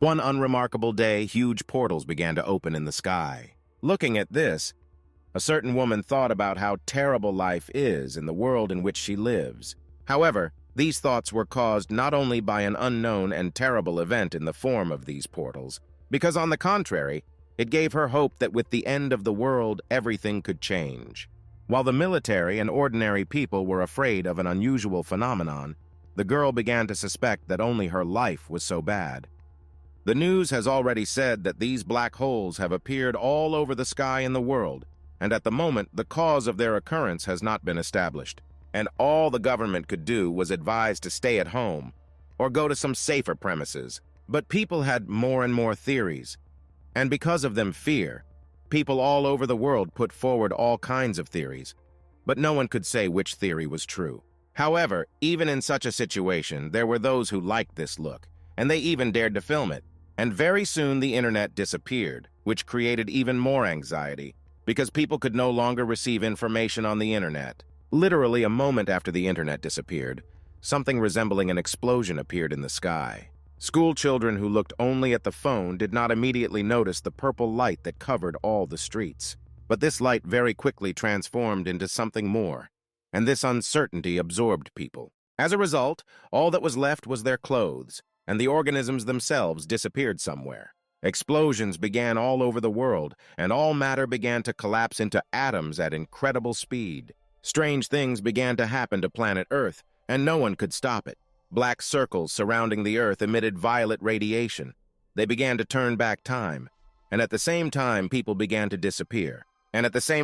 One unremarkable day, huge portals began to open in the sky. Looking at this, a certain woman thought about how terrible life is in the world in which she lives. However, these thoughts were caused not only by an unknown and terrible event in the form of these portals, because on the contrary, it gave her hope that with the end of the world, everything could change. While the military and ordinary people were afraid of an unusual phenomenon, the girl began to suspect that only her life was so bad. The news has already said that these black holes have appeared all over the sky in the world, and at the moment, the cause of their occurrence has not been established, and all the government could do was advise to stay at home or go to some safer premises. But people had more and more theories, and because of them fear, people all over the world put forward all kinds of theories, but no one could say which theory was true. However, even in such a situation, there were those who liked this look, and they even dared to film it. And very soon the internet disappeared, which created even more anxiety, because people could no longer receive information on the internet. Literally a moment after the internet disappeared, something resembling an explosion appeared in the sky. School children who looked only at the phone did not immediately notice the purple light that covered all the streets. But this light very quickly transformed into something more, and this uncertainty absorbed people. As a result, all that was left was their clothes, and the organisms themselves disappeared somewhere. Explosions began all over the world, and all matter began to collapse into atoms at incredible speed. Strange things began to happen to planet Earth, and no one could stop it. Black circles surrounding the Earth emitted violet radiation. They began to turn back time, and at the same time, people began to disappear. And this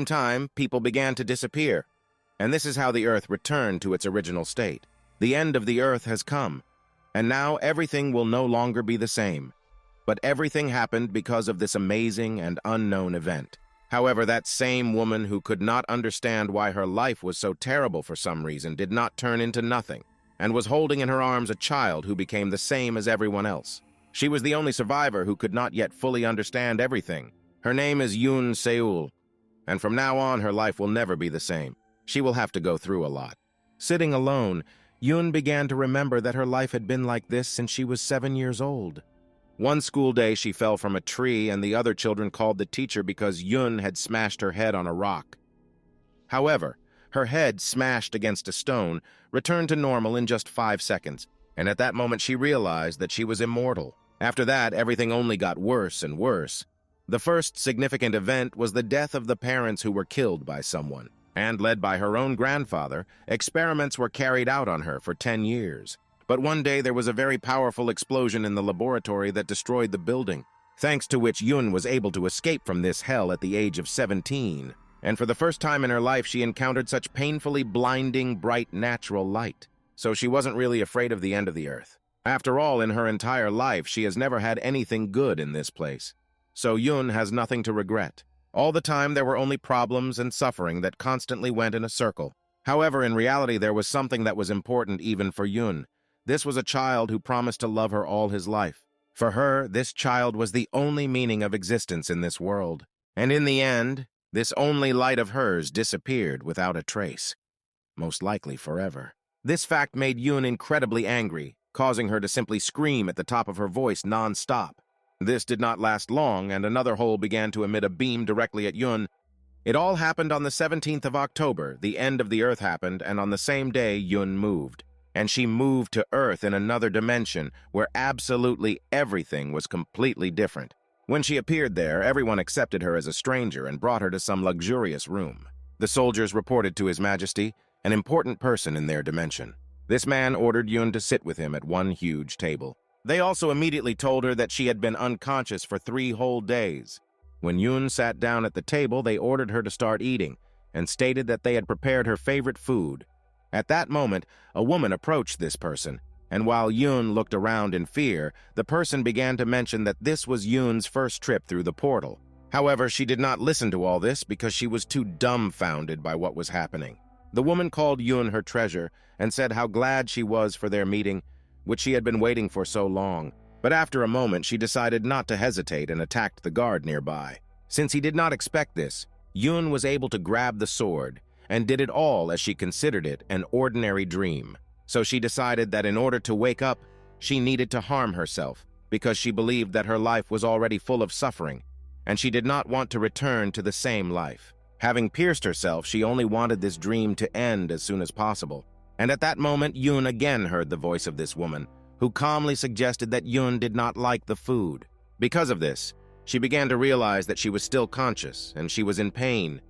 is how the Earth returned to its original state. The end of the Earth has come, and now everything will no longer be the same. But everything happened because of this amazing and unknown event. However, that same woman who could not understand why her life was so terrible for some reason did not turn into nothing, and was holding in her arms a child who became the same as everyone else. She was the only survivor who could not yet fully understand everything. Her name is Yoon Seul, and from now on her life will never be the same. She will have to go through a lot. Sitting alone, Yoon began to remember that her life had been like this since she was 7 years old. One school day, she fell from a tree, and the other children called the teacher because Yoon had smashed her head on a rock. However, her head, smashed against a stone, returned to normal in just 5 seconds, and at that moment she realized that she was immortal. After that, everything only got worse and worse. The first significant event was the death of the parents who were killed by someone, and led by her own grandfather, experiments were carried out on her for 10 years. But one day there was a very powerful explosion in the laboratory that destroyed the building, thanks to which Yoon was able to escape from this hell at the age of 17. And for the first time in her life, she encountered such painfully blinding, bright, natural light. So she wasn't really afraid of the end of the Earth. After all, in her entire life, she has never had anything good in this place. So Yoon has nothing to regret. All the time, there were only problems and suffering that constantly went in a circle. However, in reality, there was something that was important even for Yoon. This was a child who promised to love her all his life. For her, this child was the only meaning of existence in this world. And in the end, this only light of hers disappeared without a trace, most likely forever. This fact made Yoon incredibly angry, causing her to simply scream at the top of her voice non-stop. This did not last long, and another hole began to emit a beam directly at Yoon. It all happened on the 17th of October. The end of the Earth happened, and on the same day, Yoon moved. And she moved to Earth in another dimension, where absolutely everything was completely different. When she appeared there, everyone accepted her as a stranger and brought her to some luxurious room. The soldiers reported to His Majesty, an important person in their dimension. This man ordered Yoon to sit with him at one huge table. They also immediately told her that she had been unconscious for 3 whole days. When Yoon sat down at the table, they ordered her to start eating and stated that they had prepared her favorite food. At that moment, a woman approached this person, and while Yoon looked around in fear, the person began to mention that this was Yoon's first trip through the portal. However, she did not listen to all this because she was too dumbfounded by what was happening. The woman called Yoon her treasure and said how glad she was for their meeting, which she had been waiting for so long. But after a moment, she decided not to hesitate and attacked the guard nearby. Since he did not expect this, Yoon was able to grab the sword and did it all as she considered it an ordinary dream. So she decided that in order to wake up, she needed to harm herself. because she believed that her life was already full of suffering, and she did not want to return to the same life. Having pierced herself, she only wanted this dream to end as soon as possible. And at that moment, Yoon again heard the voice of this woman, who calmly suggested that Yoon did not like the food. Because of this, she began to realize that she was still conscious, and she was in pain.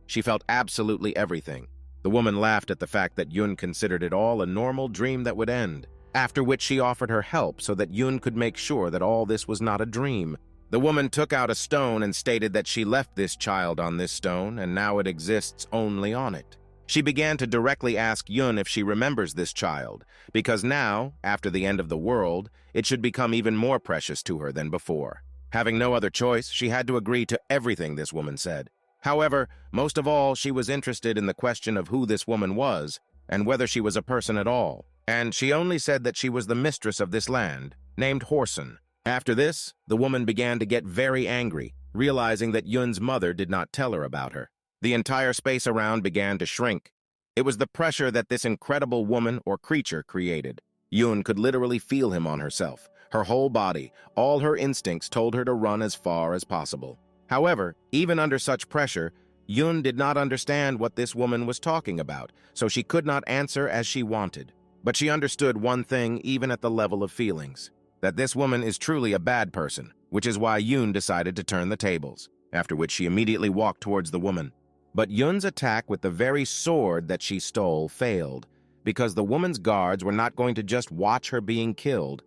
She felt absolutely everything. The woman laughed at the fact that Yoon considered it all a normal dream that would end, after which she offered her help so that Yoon could make sure that all this was not a dream. The woman took out a stone and stated that she left this child on this stone, and now it exists only on it. She began to directly ask Yoon if she remembers this child, because now, after the end of the world, it should become even more precious to her than before. Having no other choice, she had to agree to everything this woman said. However, most of all, she was interested in the question of who this woman was and whether she was a person at all. And she only said that she was the mistress of this land, named Horson. After this, the woman began to get very angry, realizing that Yoon's mother did not tell her about her. The entire space around began to shrink. It was the pressure that this incredible woman or creature created. Yoon could literally feel him on herself. Her whole body, all her instincts told her to run as far as possible. However, even under such pressure, Yoon did not understand what this woman was talking about, so she could not answer as she wanted. But she understood one thing even at the level of feelings, that this woman is truly a bad person, which is why Yoon decided to turn the tables, after which she immediately walked towards the woman. But Yoon's attack with the very sword that she stole failed, because the woman's guards were not going to just watch her being killed.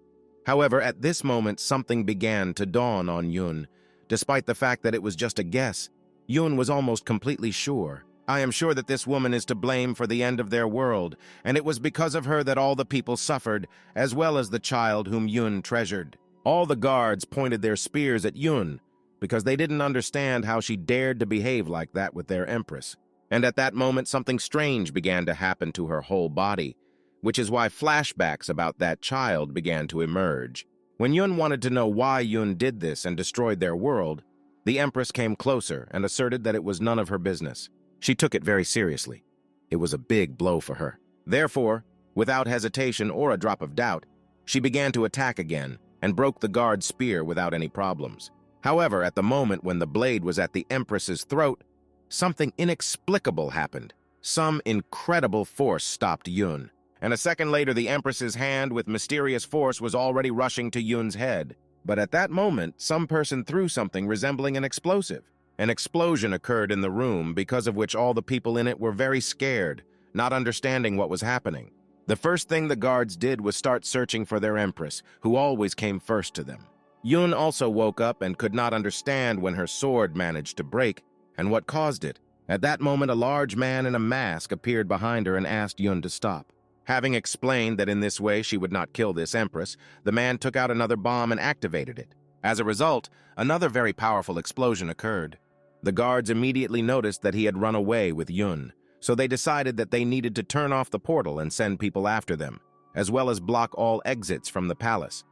However, at this moment something began to dawn on Yoon. Despite the fact that it was just a guess, Yoon was almost completely sure. I am sure that this woman is to blame for the end of their world, and it was because of her that all the people suffered, as well as the child whom Yoon treasured. All the guards pointed their spears at Yoon, because they didn't understand how she dared to behave like that with their empress. And at that moment, something strange began to happen to her whole body, which is why flashbacks about that child began to emerge. When Yoon wanted to know why Yoon did this and destroyed their world, the empress came closer and asserted that it was none of her business. She took it very seriously. It was a big blow for her. Therefore, without hesitation or a drop of doubt, she began to attack again and broke the guard's spear without any problems. However, at the moment when the blade was at the empress's throat, something inexplicable happened. Some incredible force stopped Yoon, and a second later the empress's hand with mysterious force was already rushing to Yoon's head. But at that moment, some person threw something resembling an explosive. An explosion occurred in the room, because of which all the people in it were very scared, not understanding what was happening. The first thing the guards did was start searching for their empress, who always came first to them. Yoon also woke up and could not understand when her sword managed to break, and what caused it. At that moment, a large man in a mask appeared behind her and asked Yoon to stop. Having explained that in this way she would not kill this empress, the man took out another bomb and activated it. As a result, another very powerful explosion occurred. The guards immediately noticed that he had run away with Yoon, so they decided that they needed to turn off the portal and send people after them, as well as block all exits from the palace.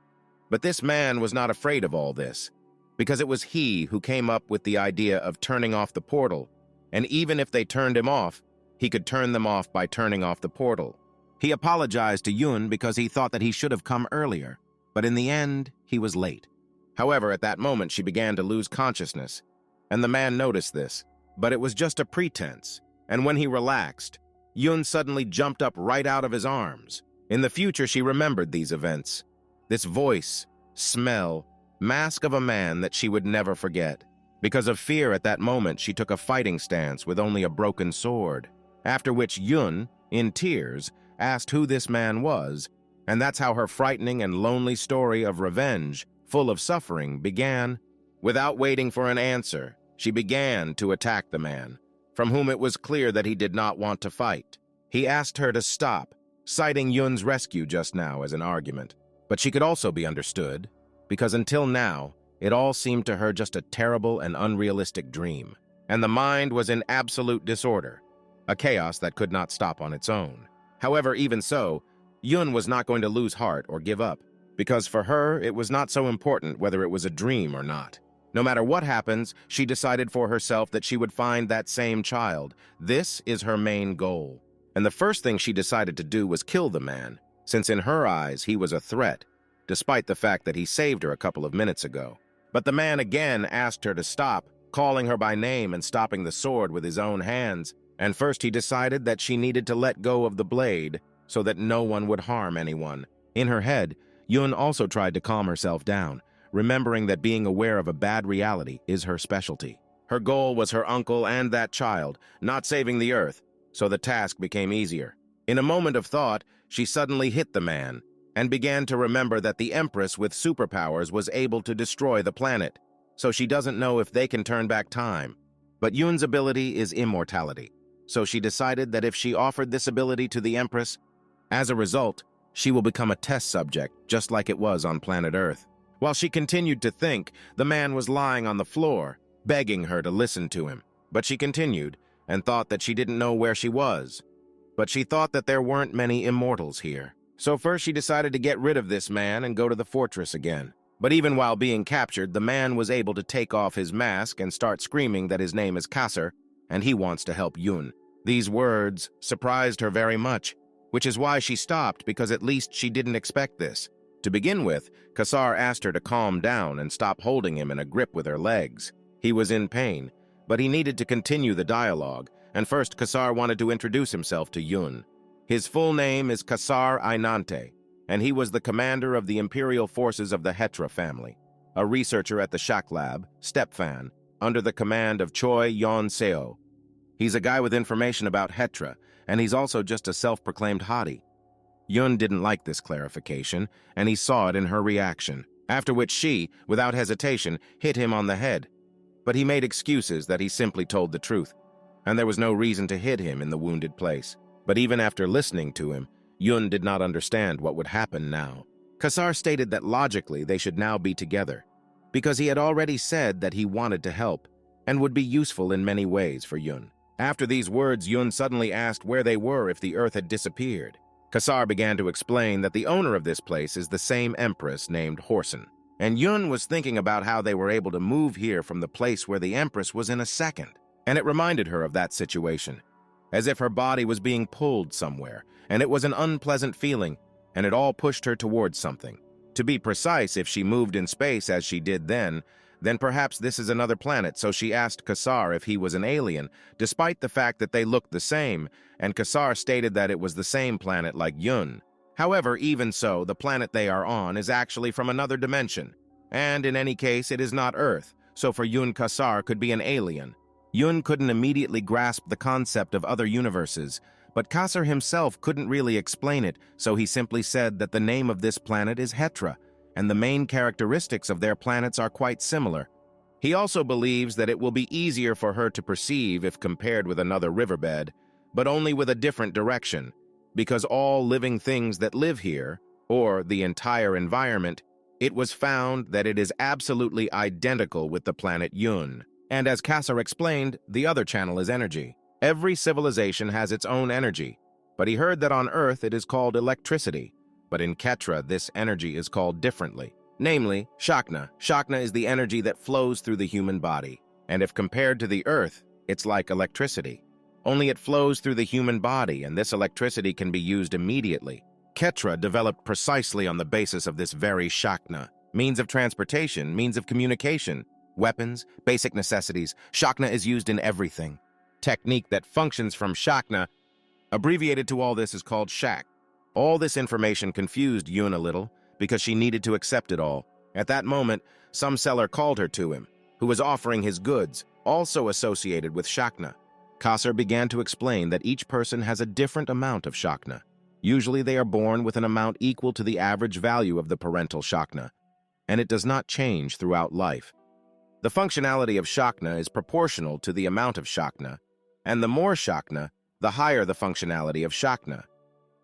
But this man was not afraid of all this, because it was he who came up with the idea of turning off the portal, and even if they turned him off, he could turn them off by turning off the portal. He apologized to Yoon because he thought that he should have come earlier, but in the end, he was late. However, at that moment, she began to lose consciousness, and the man noticed this, but it was just a pretense, and when he relaxed, Yoon suddenly jumped up right out of his arms. In the future, she remembered these events. This voice, smell, mask of a man that she would never forget. Because of fear at that moment, she took a fighting stance with only a broken sword, after which Yoon, in tears, asked who this man was, and that's how her frightening and lonely story of revenge, full of suffering, began. Without waiting for an answer, she began to attack the man, from whom it was clear that he did not want to fight. He asked her to stop, citing Yoon's rescue just now as an argument. But she could also be understood, because until now, it all seemed to her just a terrible and unrealistic dream, and the mind was in absolute disorder, a chaos that could not stop on its own. However, even so, Yoon was not going to lose heart or give up, because for her, it was not so important whether it was a dream or not. No matter what happens, she decided for herself that she would find that same child. This is her main goal. And the first thing she decided to do was kill the man, since in her eyes he was a threat, despite the fact that he saved her a couple of minutes ago. But the man again asked her to stop, calling her by name and stopping the sword with his own hands. And first he decided that she needed to let go of the blade so that no one would harm anyone. In her head, Yun also tried to calm herself down, remembering that being aware of a bad reality is her specialty. Her goal was her uncle and that child, not saving the Earth, so the task became easier. In a moment of thought, she suddenly hit the man and began to remember that the Empress with superpowers was able to destroy the planet, so she doesn't know if they can turn back time. But Yun's ability is immortality, so she decided that if she offered this ability to the Empress, as a result, she will become a test subject, just like it was on planet Earth. While she continued to think, the man was lying on the floor, begging her to listen to him. But she continued, and thought that she didn't know where she was. But she thought that there weren't many immortals here. So first she decided to get rid of this man and go to the fortress again. But even while being captured, the man was able to take off his mask and start screaming that his name is Kasser, and he wants to help Yun. These words surprised her very much, which is why she stopped, because at least she didn't expect this. To begin with, Kasser asked her to calm down and stop holding him in a grip with her legs. He was in pain, but he needed to continue the dialogue, and first Kasser wanted to introduce himself to Yun. His full name is Kasser Ainante, and he was the commander of the Imperial Forces of the Hetra family, a researcher at the Shak Lab, Stepfan, under the command of Choi Yon-seo. He's a guy with information about Hetra, and he's also just a self-proclaimed hottie. Yun didn't like this clarification, and he saw it in her reaction, after which she, without hesitation, hit him on the head. But he made excuses that he simply told the truth, and there was no reason to hit him in the wounded place. But even after listening to him, Yun did not understand what would happen now. Kasser stated that logically they should now be together, because he had already said that he wanted to help, and would be useful in many ways for Yun. After these words, Yun suddenly asked where they were if the Earth had disappeared. Kasser began to explain that the owner of this place is the same Empress named Horsen, and Yun was thinking about how they were able to move here from the place where the Empress was in a second, and it reminded her of that situation, as if her body was being pulled somewhere, and it was an unpleasant feeling, and it all pushed her towards something. To be precise, if she moved in space as she did then perhaps this is another planet, so she asked Kasser if he was an alien, despite the fact that they looked the same, and Kasser stated that it was the same planet like Yun. However, even so, the planet they are on is actually from another dimension, and in any case, it is not Earth, so for Yun, Kasser could be an alien. Yun couldn't immediately grasp the concept of other universes, but Kasser himself couldn't really explain it, so he simply said that the name of this planet is Hetra, and the main characteristics of their planets are quite similar. He also believes that it will be easier for her to perceive if compared with another riverbed, but only with a different direction, because all living things that live here, or the entire environment, it was found that it is absolutely identical with the planet Yun. And as Kasser explained, the other channel is energy. Every civilization has its own energy, but he heard that on Earth it is called electricity. But in Ketra, this energy is called differently, namely, Shakna. Shakna is the energy that flows through the human body, and if compared to the Earth, it's like electricity. Only it flows through the human body, and this electricity can be used immediately. Ketra developed precisely on the basis of this very Shakna. Means of transportation, means of communication, weapons, basic necessities. Shakna is used in everything. Technique that functions from Shakna, abbreviated to all this, is called Shak. All this information confused Yun a little, because she needed to accept it all. At that moment, some seller called her to him, who was offering his goods, also associated with Shakna. Kasser began to explain that each person has a different amount of Shakna. Usually they are born with an amount equal to the average value of the parental Shakna, and it does not change throughout life. The functionality of Shakna is proportional to the amount of Shakna, and the more Shakna, the higher the functionality of Shakna.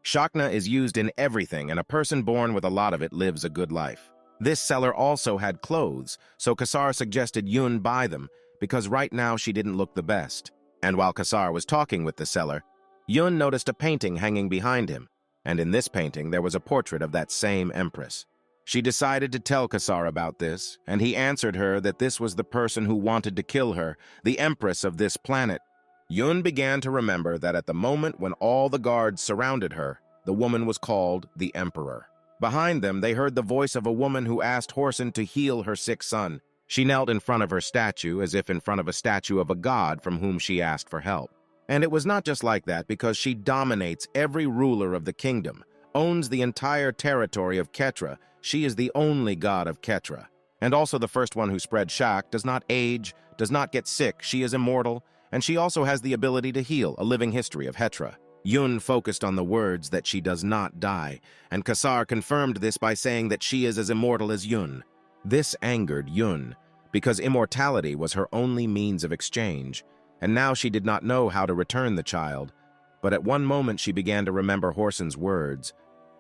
Shakna is used in everything, and a person born with a lot of it lives a good life. This seller also had clothes, so Kasser suggested Yun buy them, because right now she didn't look the best. And while Kasser was talking with the seller, Yun noticed a painting hanging behind him, and in this painting there was a portrait of that same Empress. She decided to tell Kasser about this, and he answered her that this was the person who wanted to kill her, the Empress of this planet. Yun began to remember that at the moment when all the guards surrounded her, the woman was called the Emperor. Behind them, they heard the voice of a woman who asked Horson to heal her sick son. She knelt in front of her statue, as if in front of a statue of a god from whom she asked for help. And it was not just like that, because she dominates every ruler of the kingdom, owns the entire territory of Ketra. She is the only god of Ketra. And also the first one who spread Shak, does not age, does not get sick, she is immortal, and she also has the ability to heal, a living history of Hetra. Yun focused on the words that she does not die, and Kasar confirmed this by saying that she is as immortal as Yun. This angered Yun, because immortality was her only means of exchange, and now she did not know how to return the child. But at one moment she began to remember Horson's words.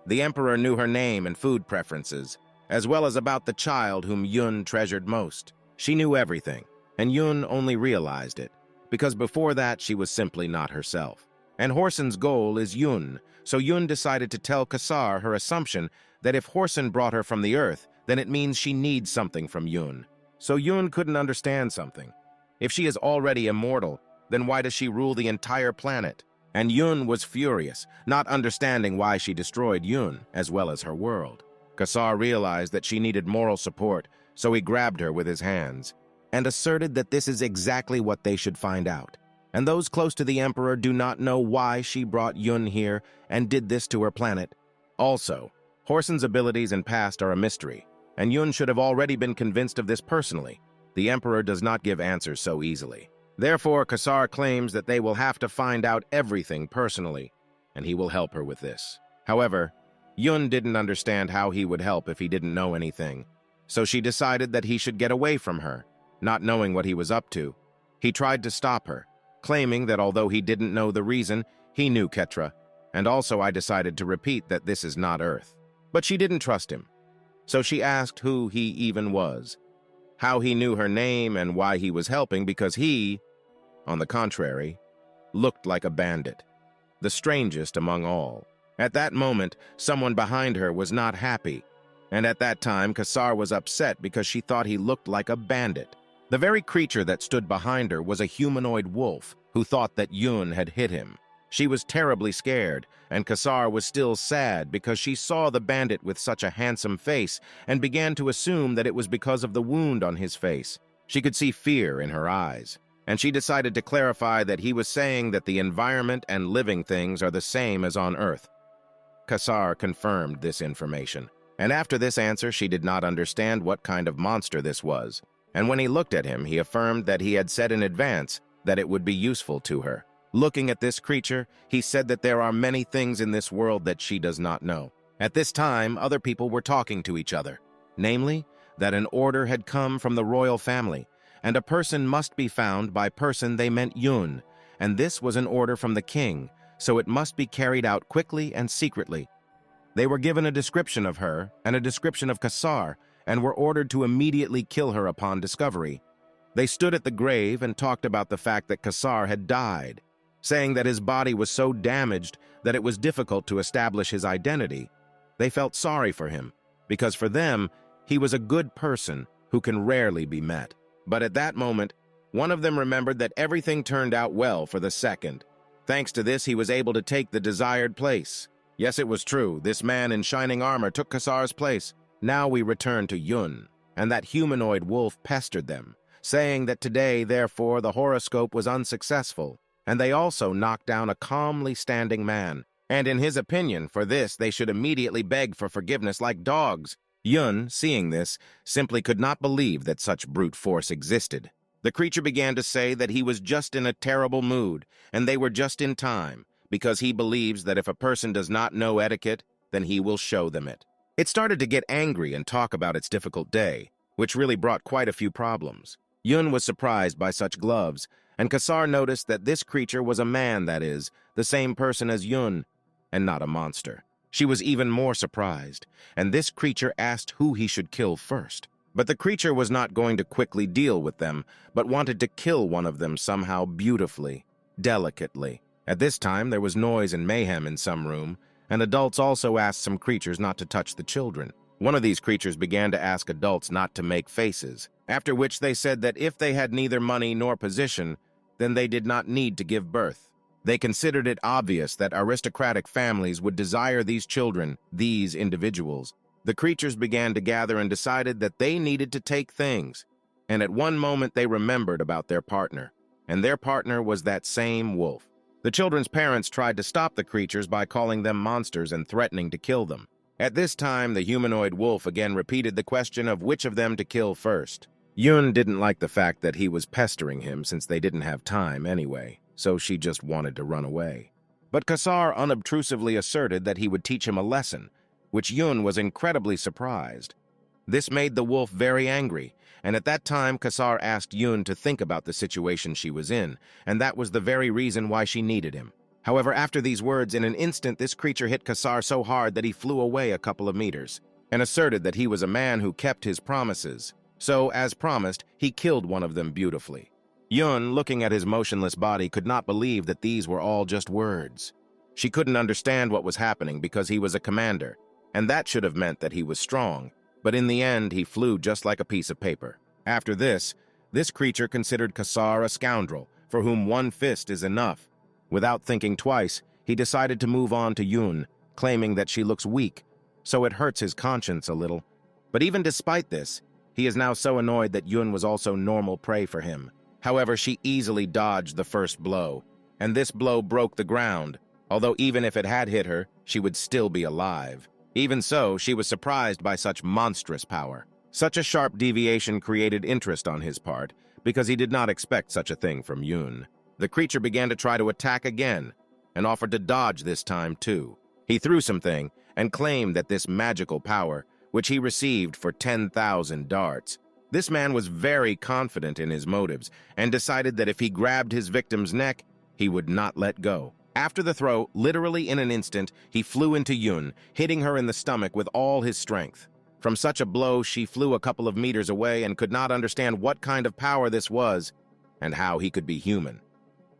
The Emperor knew her name and food preferences, as well as about the child whom Yun treasured most. She knew everything, and Yun only realized it, because before that she was simply not herself. And Horson's goal is Yun, so Yun decided to tell Kasar her assumption that if Horson brought her from the earth, then it means she needs something from Yun. So Yun couldn't understand something. If she is already immortal, then why does she rule the entire planet? And Yun was furious, not understanding why she destroyed Yun, as well as her world. Kasar realized that she needed moral support, so he grabbed her with his hands, and asserted that this is exactly what they should find out. And those close to the Emperor do not know why she brought Yun here and did this to her planet. Also, Horson's abilities and past are a mystery, and Yun should have already been convinced of this personally. The Emperor does not give answers so easily. Therefore, Kasar claims that they will have to find out everything personally, and he will help her with this. However, Yun didn't understand how he would help if he didn't know anything, so she decided that he should get away from her, not knowing what he was up to. He tried to stop her, claiming that although he didn't know the reason, he knew Ketra, and also I decided to repeat that this is not Earth. But she didn't trust him, so she asked who he even was, how he knew her name and why he was helping, because he, on the contrary, looked like a bandit, the strangest among all. At that moment, someone behind her was not happy, and at that time Kasar was upset because she thought he looked like a bandit. The very creature that stood behind her was a humanoid wolf who thought that Yun had hit him. She was terribly scared, and Kasar was still sad because she saw the bandit with such a handsome face and began to assume that it was because of the wound on his face. She could see fear in her eyes, and she decided to clarify that he was saying that the environment and living things are the same as on Earth. Kasar confirmed this information, and after this answer she did not understand what kind of monster this was. And when he looked at him, he affirmed that he had said in advance that it would be useful to her. Looking at this creature, he said that there are many things in this world that she does not know. At this time, other people were talking to each other, namely, that an order had come from the royal family, and a person must be found. By person they meant Yun, and this was an order from the king, so it must be carried out quickly and secretly. They were given a description of her and a description of Kasar, and were ordered to immediately kill her upon discovery. They stood at the grave and talked about the fact that Kasar had died, saying that his body was so damaged that it was difficult to establish his identity. They felt sorry for him, because for them, he was a good person who can rarely be met. But at that moment, one of them remembered that everything turned out well for the second. Thanks to this, he was able to take the desired place. Yes, it was true, this man in shining armor took Kasar's place. Now we return to Yun, and that humanoid wolf pestered them, saying that today, therefore, the horoscope was unsuccessful, and they also knocked down a calmly standing man, and in his opinion, for this they should immediately beg for forgiveness like dogs. Yun, seeing this, simply could not believe that such brute force existed. The creature began to say that he was just in a terrible mood, and they were just in time, because he believes that if a person does not know etiquette, then he will show them it. It started to get angry and talk about its difficult day, which really brought quite a few problems. Yun was surprised by such gloves, and Kasar noticed that this creature was a man, that is, the same person as Yun, and not a monster. She was even more surprised, and this creature asked who he should kill first. But the creature was not going to quickly deal with them, but wanted to kill one of them somehow beautifully, delicately. At this time, there was noise and mayhem in some room, and adults also asked some creatures not to touch the children. One of these creatures began to ask adults not to make faces, after which they said that if they had neither money nor position, then they did not need to give birth. They considered it obvious that aristocratic families would desire these children, these individuals. The creatures began to gather and decided that they needed to take things. And at one moment they remembered about their partner. And their partner was that same wolf. The children's parents tried to stop the creatures by calling them monsters and threatening to kill them. At this time, the humanoid wolf again repeated the question of which of them to kill first. Yun didn't like the fact that he was pestering him since they didn't have time anyway, so she just wanted to run away. But Kasar unobtrusively asserted that he would teach him a lesson, which Yun was incredibly surprised. This made the wolf very angry, and at that time Kasar asked Yun to think about the situation she was in, and that was the very reason why she needed him. However, after these words, in an instant this creature hit Kasar so hard that he flew away a couple of meters, and asserted that he was a man who kept his promises. So, as promised, he killed one of them beautifully. Yun, looking at his motionless body, could not believe that these were all just words. She couldn't understand what was happening because he was a commander, and that should have meant that he was strong, but in the end he flew just like a piece of paper. After this creature considered Kasar a scoundrel, for whom one fist is enough. Without thinking twice, he decided to move on to Yun, claiming that she looks weak, so it hurts his conscience a little. But even despite this, he is now so annoyed that Yun was also normal prey for him. However, she easily dodged the first blow, and this blow broke the ground, although even if it had hit her, she would still be alive. Even so, she was surprised by such monstrous power. Such a sharp deviation created interest on his part, because he did not expect such a thing from Yun. The creature began to try to attack again, and offered to dodge this time too. He threw something, and claimed that this magical power, which he received for 10,000 darts. This man was very confident in his motives, and decided that if he grabbed his victim's neck, he would not let go. After the throw, literally in an instant, he flew into Yun, hitting her in the stomach with all his strength. From such a blow, she flew a couple of meters away and could not understand what kind of power this was, and how he could be human.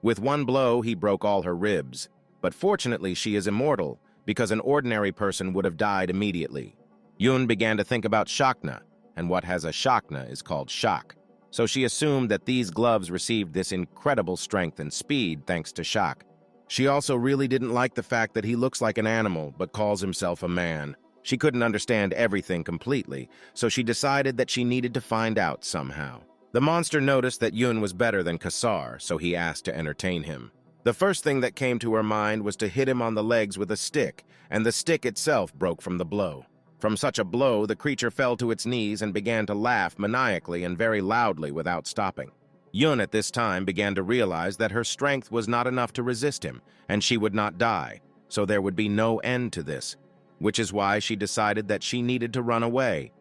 With one blow, he broke all her ribs, but fortunately she is immortal, because an ordinary person would have died immediately. Yun began to think about Shakna, and what has a Shakna is called Shak. So she assumed that these gloves received this incredible strength and speed thanks to Shak. She also really didn't like the fact that he looks like an animal but calls himself a man. She couldn't understand everything completely, so she decided that she needed to find out somehow. The monster noticed that Yun was better than Kasar, so he asked to entertain him. The first thing that came to her mind was to hit him on the legs with a stick, and the stick itself broke from the blow. From such a blow, the creature fell to its knees and began to laugh maniacally and very loudly without stopping. Yun at this time began to realize that her strength was not enough to resist him, and she would not die, so there would be no end to this, which is why she decided that she needed to run away.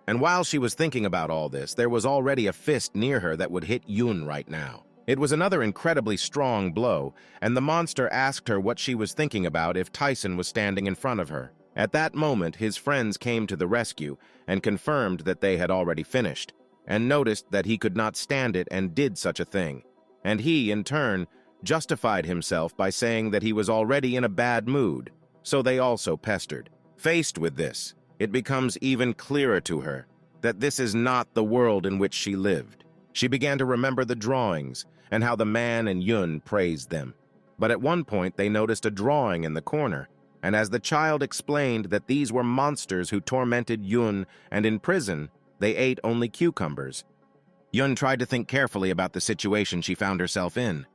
And while she was thinking about all this, there was already a fist near her that would hit Yun right now. It was another incredibly strong blow, and the monster asked her what she was thinking about if Tyson was standing in front of her. At that moment, his friends came to the rescue and confirmed that they had already finished, and noticed that he could not stand it and did such a thing. And he, in turn, justified himself by saying that he was already in a bad mood, so they also pestered. Faced with this, it becomes even clearer to her that this is not the world in which she lived. She began to remember the drawings and how the man and Yun praised them. But at one point they noticed a drawing in the corner, and as the child explained that these were monsters who tormented Yun, and in prison they ate only cucumbers. Yun tried to think carefully about the situation she found herself in.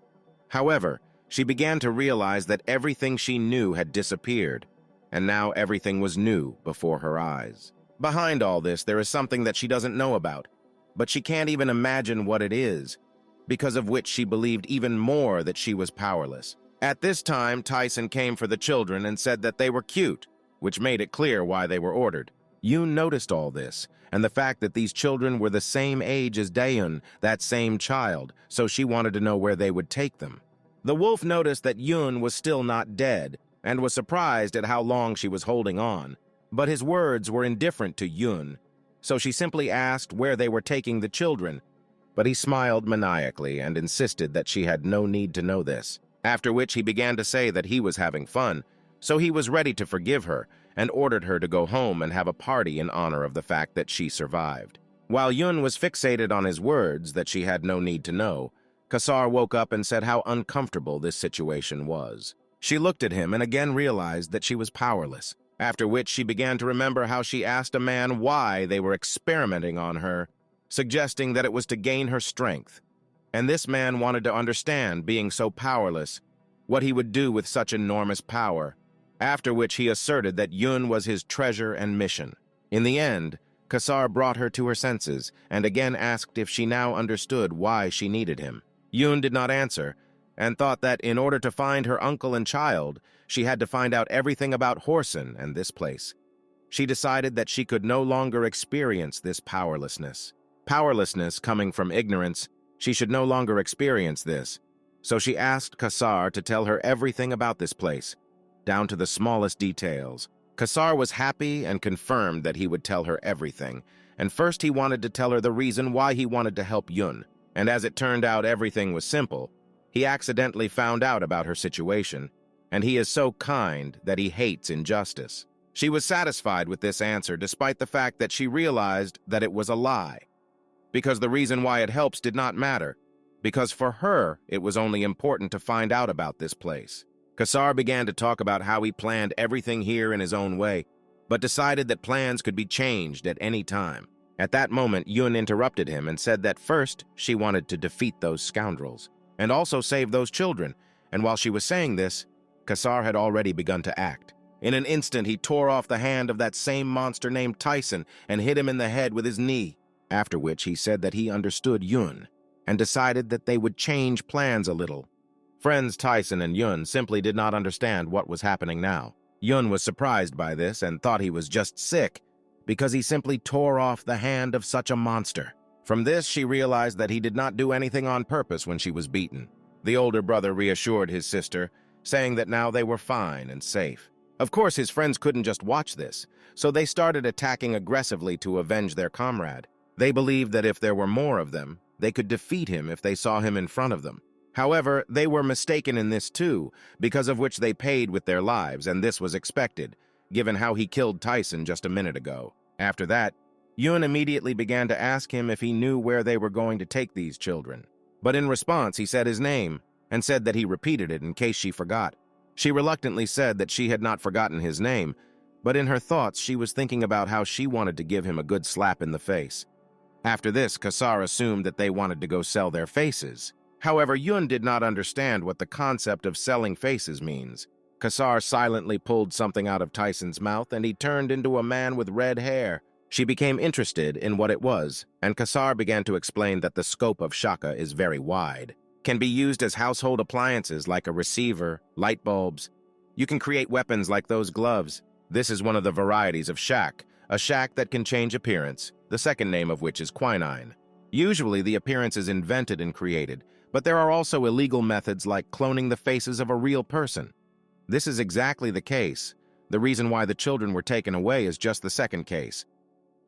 However, she began to realize that everything she knew had disappeared, and now everything was new before her eyes. Behind all this, there is something that she doesn't know about, but she can't even imagine what it is, because of which she believed even more that she was powerless. At this time, Tyson came for the children and said that they were cute, which made it clear why they were ordered. Yoon noticed all this, and the fact that these children were the same age as Daeun, that same child, so she wanted to know where they would take them. The wolf noticed that Yoon was still not dead, and was surprised at how long she was holding on. But his words were indifferent to Yoon, so she simply asked where they were taking the children, but he smiled maniacally and insisted that she had no need to know this, after which he began to say that he was having fun, so he was ready to forgive her and ordered her to go home and have a party in honor of the fact that she survived. While Yoon was fixated on his words that she had no need to know, Kasar woke up and said how uncomfortable this situation was. She looked at him and again realized that she was powerless, after which she began to remember how she asked a man why they were experimenting on her, suggesting that it was to gain her strength. And this man wanted to understand, being so powerless, what he would do with such enormous power, after which he asserted that Yun was his treasure and mission. In the end, Kasar brought her to her senses and again asked if she now understood why she needed him. Yun did not answer, and thought that in order to find her uncle and child, she had to find out everything about Horsen and this place. She decided that she could no longer experience this powerlessness. Powerlessness coming from ignorance, she should no longer experience this. So she asked Kasar to tell her everything about this place, down to the smallest details. Kasar was happy and confirmed that he would tell her everything, and first he wanted to tell her the reason why he wanted to help Yun. And as it turned out everything was simple, he accidentally found out about her situation, and he is so kind that he hates injustice. She was satisfied with this answer despite the fact that she realized that it was a lie, because the reason why it helps did not matter, because for her it was only important to find out about this place. Kasar began to talk about how he planned everything here in his own way, but decided that plans could be changed at any time. At that moment, Yun interrupted him and said that first she wanted to defeat those scoundrels, and also save those children, and while she was saying this, Kasar had already begun to act. In an instant, he tore off the hand of that same monster named Tyson and hit him in the head with his knee, after which he said that he understood Yun, and decided that they would change plans a little. Friends Tyson and Yun simply did not understand what was happening now. Yun was surprised by this and thought he was just sick, because he simply tore off the hand of such a monster. From this, she realized that he did not do anything on purpose when she was beaten. The older brother reassured his sister, saying that now they were fine and safe. Of course, his friends couldn't just watch this, so they started attacking aggressively to avenge their comrade. They believed that if there were more of them, they could defeat him if they saw him in front of them. However, they were mistaken in this too, because of which they paid with their lives, and this was expected, given how he killed Tyson just a minute ago. After that, Yun immediately began to ask him if he knew where they were going to take these children. But in response, he said his name, and said that he repeated it in case she forgot. She reluctantly said that she had not forgotten his name, but in her thoughts she was thinking about how she wanted to give him a good slap in the face. After this, Kasar assumed that they wanted to go sell their faces. However, Yun did not understand what the concept of selling faces means. Kasar silently pulled something out of Tyson's mouth, and he turned into a man with red hair. She became interested in what it was, and Kasar began to explain that the scope of shaka is very wide. Can be used as household appliances like a receiver, light bulbs. You can create weapons like those gloves. This is one of the varieties of shak, a shak that can change appearance, the second name of which is quinine. Usually the appearance is invented and created, but there are also illegal methods like cloning the faces of a real person. This is exactly the case. The reason why the children were taken away is just the second case.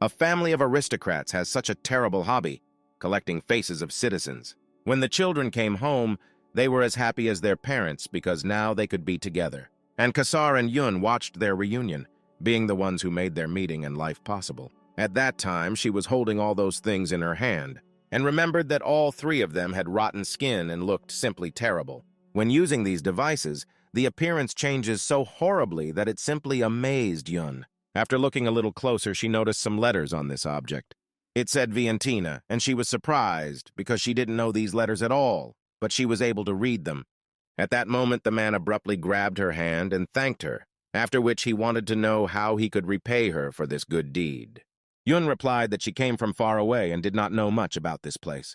A family of aristocrats has such a terrible hobby, collecting faces of citizens. When the children came home, they were as happy as their parents because now they could be together. And Kasar and Yun watched their reunion, being the ones who made their meeting and life possible. At that time, she was holding all those things in her hand, and remembered that all three of them had rotten skin and looked simply terrible. When using these devices, the appearance changes so horribly that it simply amazed Yun. After looking a little closer, she noticed some letters on this object. It said Vientina, and she was surprised because she didn't know these letters at all, but she was able to read them. At that moment, the man abruptly grabbed her hand and thanked her, after which he wanted to know how he could repay her for this good deed. Yun replied that she came from far away and did not know much about this place,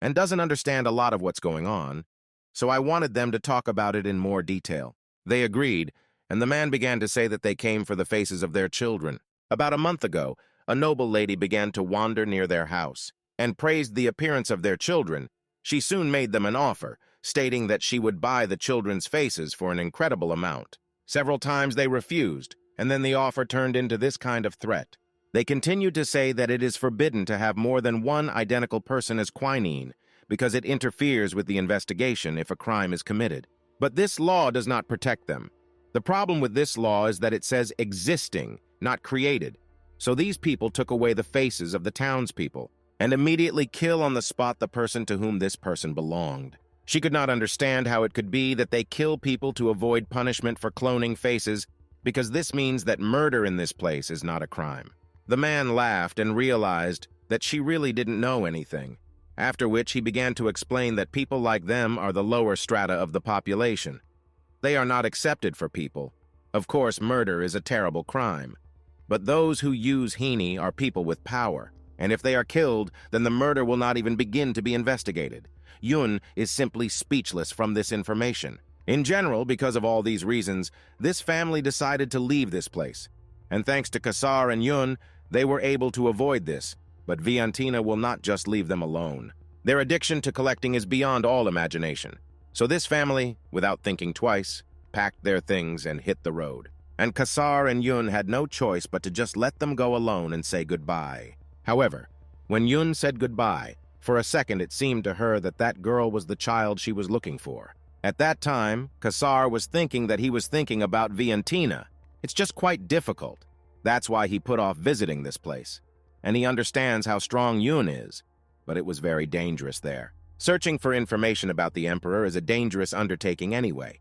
and doesn't understand a lot of what's going on, so I wanted them to talk about it in more detail. They agreed, and the man began to say that they came for the faces of their children. About a month ago, a noble lady began to wander near their house, and praised the appearance of their children. She soon made them an offer, stating that she would buy the children's faces for an incredible amount. Several times they refused, and then the offer turned into this kind of threat. They continued to say that it is forbidden to have more than one identical person as quinine, because it interferes with the investigation if a crime is committed. But this law does not protect them. The problem with this law is that it says existing, not created. So these people took away the faces of the townspeople. and immediately kill on the spot the person to whom this person belonged. She could not understand how it could be that they kill people to avoid punishment for cloning faces, because this means that murder in this place is not a crime. The man laughed and realized that she really didn't know anything, after which he began to explain that people like them are the lower strata of the population. They are not accepted for people. Of course, murder is a terrible crime. But those who use hini are people with power, and if they are killed, then the murder will not even begin to be investigated. Yun is simply speechless from this information. In general, because of all these reasons, this family decided to leave this place. And thanks to Kasar and Yun, they were able to avoid this. But Viantina will not just leave them alone. Their addiction to collecting is beyond all imagination. So this family, without thinking twice, packed their things and hit the road. And Kasar and Yun had no choice but to just let them go alone and say goodbye. However, when Yun said goodbye, for a second it seemed to her that that girl was the child she was looking for. At that time, Kasar was thinking that he was thinking about Viantina. It's just quite difficult. That's why he put off visiting this place. And he understands how strong Yun is, but it was very dangerous there. Searching for information about the Emperor is a dangerous undertaking anyway,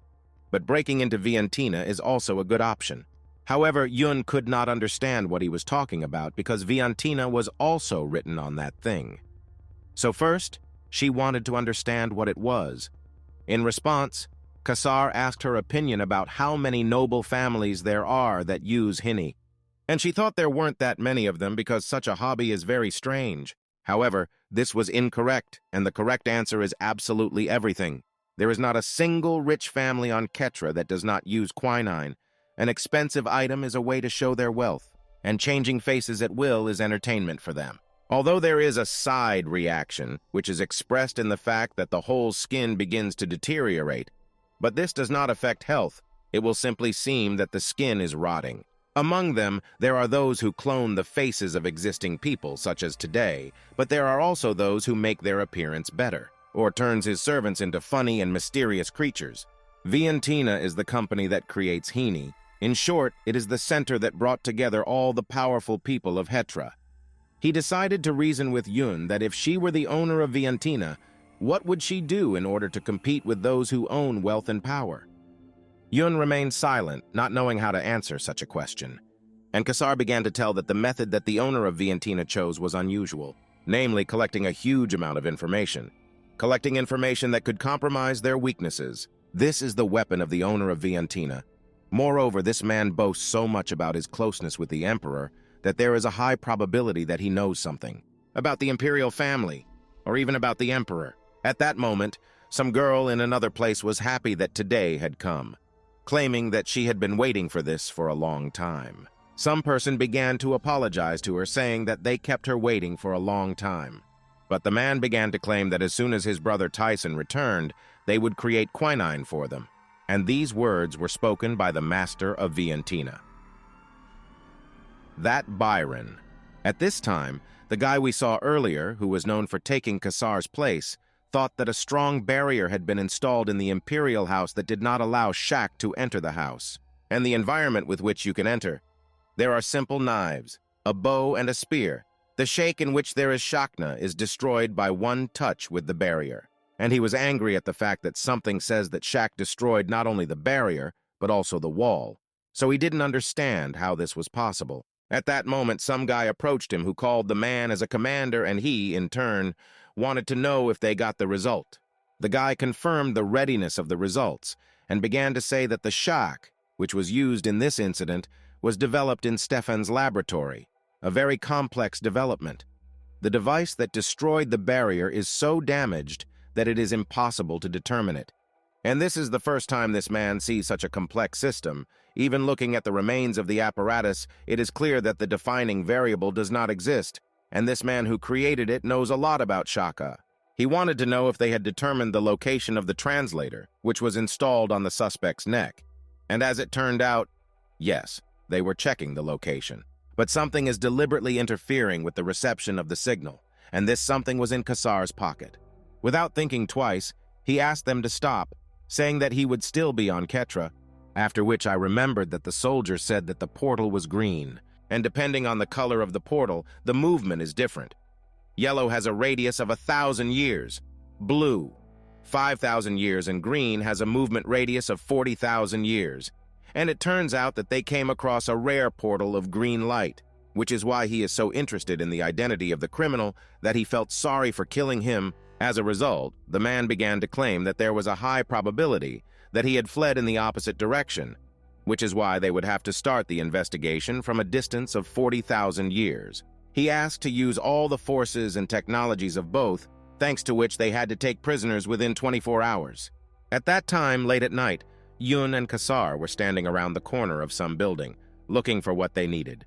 but breaking into Viantina is also a good option. However, Yun could not understand what he was talking about because Viantina was also written on that thing. So first, she wanted to understand what it was. In response, Kasar asked her opinion about how many noble families there are that use hini. And she thought there weren't that many of them because such a hobby is very strange. However, this was incorrect, and the correct answer is absolutely everything. There is not a single rich family on Ketra that does not use quinine. An expensive item is a way to show their wealth, and changing faces at will is entertainment for them. Although there is a side reaction, which is expressed in the fact that the whole skin begins to deteriorate, but this does not affect health. It will simply seem that the skin is rotting. Among them, there are those who clone the faces of existing people, such as today, but there are also those who make their appearance better, or turns his servants into funny and mysterious creatures. Viantina is the company that creates hini. In short, it is the center that brought together all the powerful people of Hetra. He decided to reason with Yun that if she were the owner of Viantina, what would she do in order to compete with those who own wealth and power? Yun remained silent, not knowing how to answer such a question. And Kasar began to tell that the method that the owner of Viantina chose was unusual, namely collecting a huge amount of information. Collecting information that could compromise their weaknesses. This is the weapon of the owner of Viantina. Moreover, this man boasts so much about his closeness with the Emperor that there is a high probability that he knows something. About the imperial family, or even about the Emperor. At that moment, some girl in another place was happy that today had come, claiming that she had been waiting for this for a long time. Some person began to apologize to her, saying that they kept her waiting for a long time. But the man began to claim that as soon as his brother Tyson returned, they would create quinine for them. And these words were spoken by the master of Viantina. That Byron. At this time, the guy we saw earlier, who was known for taking Kasar's place, thought that a strong barrier had been installed in the imperial house that did not allow Shak to enter the house, and the environment with which you can enter. There are simple knives, a bow and a spear. The sheikh in which there is Shakna is destroyed by one touch with the barrier. And he was angry at the fact that something says that Shak destroyed not only the barrier, but also the wall. So he didn't understand how this was possible. At that moment, some guy approached him who called the man as a commander, and he, in turn, wanted to know if they got the result. The guy confirmed the readiness of the results, and began to say that the Shak, which was used in this incident, was developed in Stefan's laboratory, a very complex development. The device that destroyed the barrier is so damaged that it is impossible to determine it. And this is the first time this man sees such a complex system. Even looking at the remains of the apparatus, it is clear that the defining variable does not exist, and this man who created it knows a lot about Shaka. He wanted to know if they had determined the location of the translator, which was installed on the suspect's neck. And as it turned out, yes, they were checking the location. But something is deliberately interfering with the reception of the signal, and this something was in Kasar's pocket. Without thinking twice, he asked them to stop, saying that he would still be on Ketra, after which I remembered that the soldier said that the portal was green, and depending on the color of the portal, the movement is different. Yellow has a radius of 1,000 years. Blue, 5,000 years, and green has a movement radius of 40,000 years. And it turns out that they came across a rare portal of green light, which is why he is so interested in the identity of the criminal that he felt sorry for killing him. As a result, the man began to claim that there was a high probability that he had fled in the opposite direction, which is why they would have to start the investigation from a distance of 40,000 years. He asked to use all the forces and technologies of both, thanks to which they had to take prisoners within 24 hours. At that time, late at night, Yun and Kassar were standing around the corner of some building, looking for what they needed.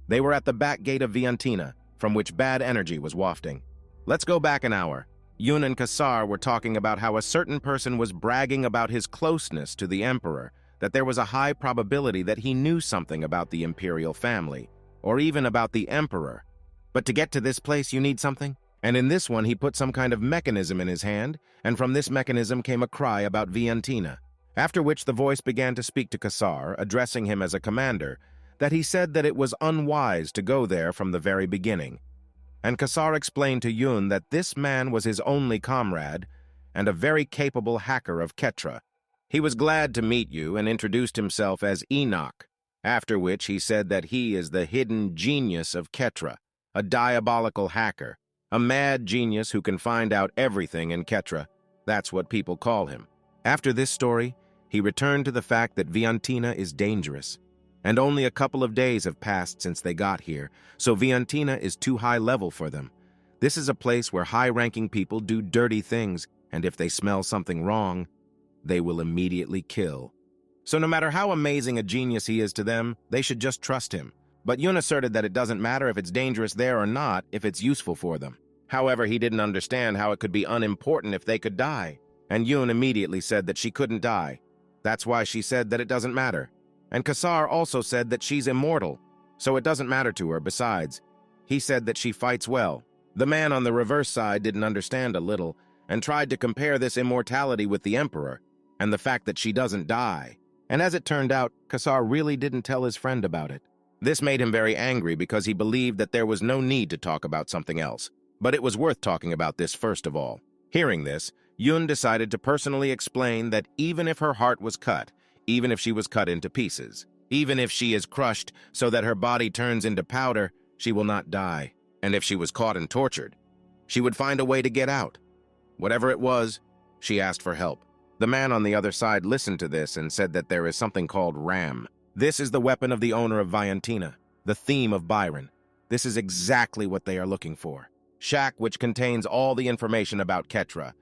They were at the back gate of Viantina, from which bad energy was wafting. Let's go back an hour. Yun and Kassar were talking about how a certain person was bragging about his closeness to the emperor, that there was a high probability that he knew something about the imperial family, or even about the emperor. But to get to this place, you need something? And in this one, he put some kind of mechanism in his hand, and from this mechanism came a cry about Viantina. After which the voice began to speak to Kassar, addressing him as a commander, that he said that it was unwise to go there from the very beginning. And Kassar explained to Yun that this man was his only comrade and a very capable hacker of Ketra. He was glad to meet you and introduced himself as Enoch, after which he said that he is the hidden genius of Ketra, a diabolical hacker, a mad genius who can find out everything in Ketra. That's what people call him. After this story, he returned to the fact that Viantina is dangerous, and only a couple of days have passed since they got here, so Viantina is too high level for them. This is a place where high-ranking people do dirty things, and if they smell something wrong, they will immediately kill. So no matter how amazing a genius he is to them, they should just trust him. But Yun asserted that it doesn't matter if it's dangerous there or not, if it's useful for them. However, he didn't understand how it could be unimportant if they could die. And Yun immediately said that she couldn't die. That's why she said that it doesn't matter. And Kassar also said that she's immortal, so it doesn't matter to her. Besides, he said that she fights well. The man on the reverse side didn't understand a little, and tried to compare this immortality with the Emperor, and the fact that she doesn't die. And as it turned out, Kassar really didn't tell his friend about it. This made him very angry because he believed that there was no need to talk about something else. But it was worth talking about this first of all. Hearing this, Yun decided to personally explain that even if her heart was cut, even if she was cut into pieces, even if she is crushed so that her body turns into powder, she will not die. And if she was caught and tortured, she would find a way to get out. Whatever it was, she asked for help. The man on the other side listened to this and said that there is something called Ram. This is the weapon of the owner of Viantina, the theme of Byron. This is exactly what they are looking for. Shack which contains all the information about Ketra.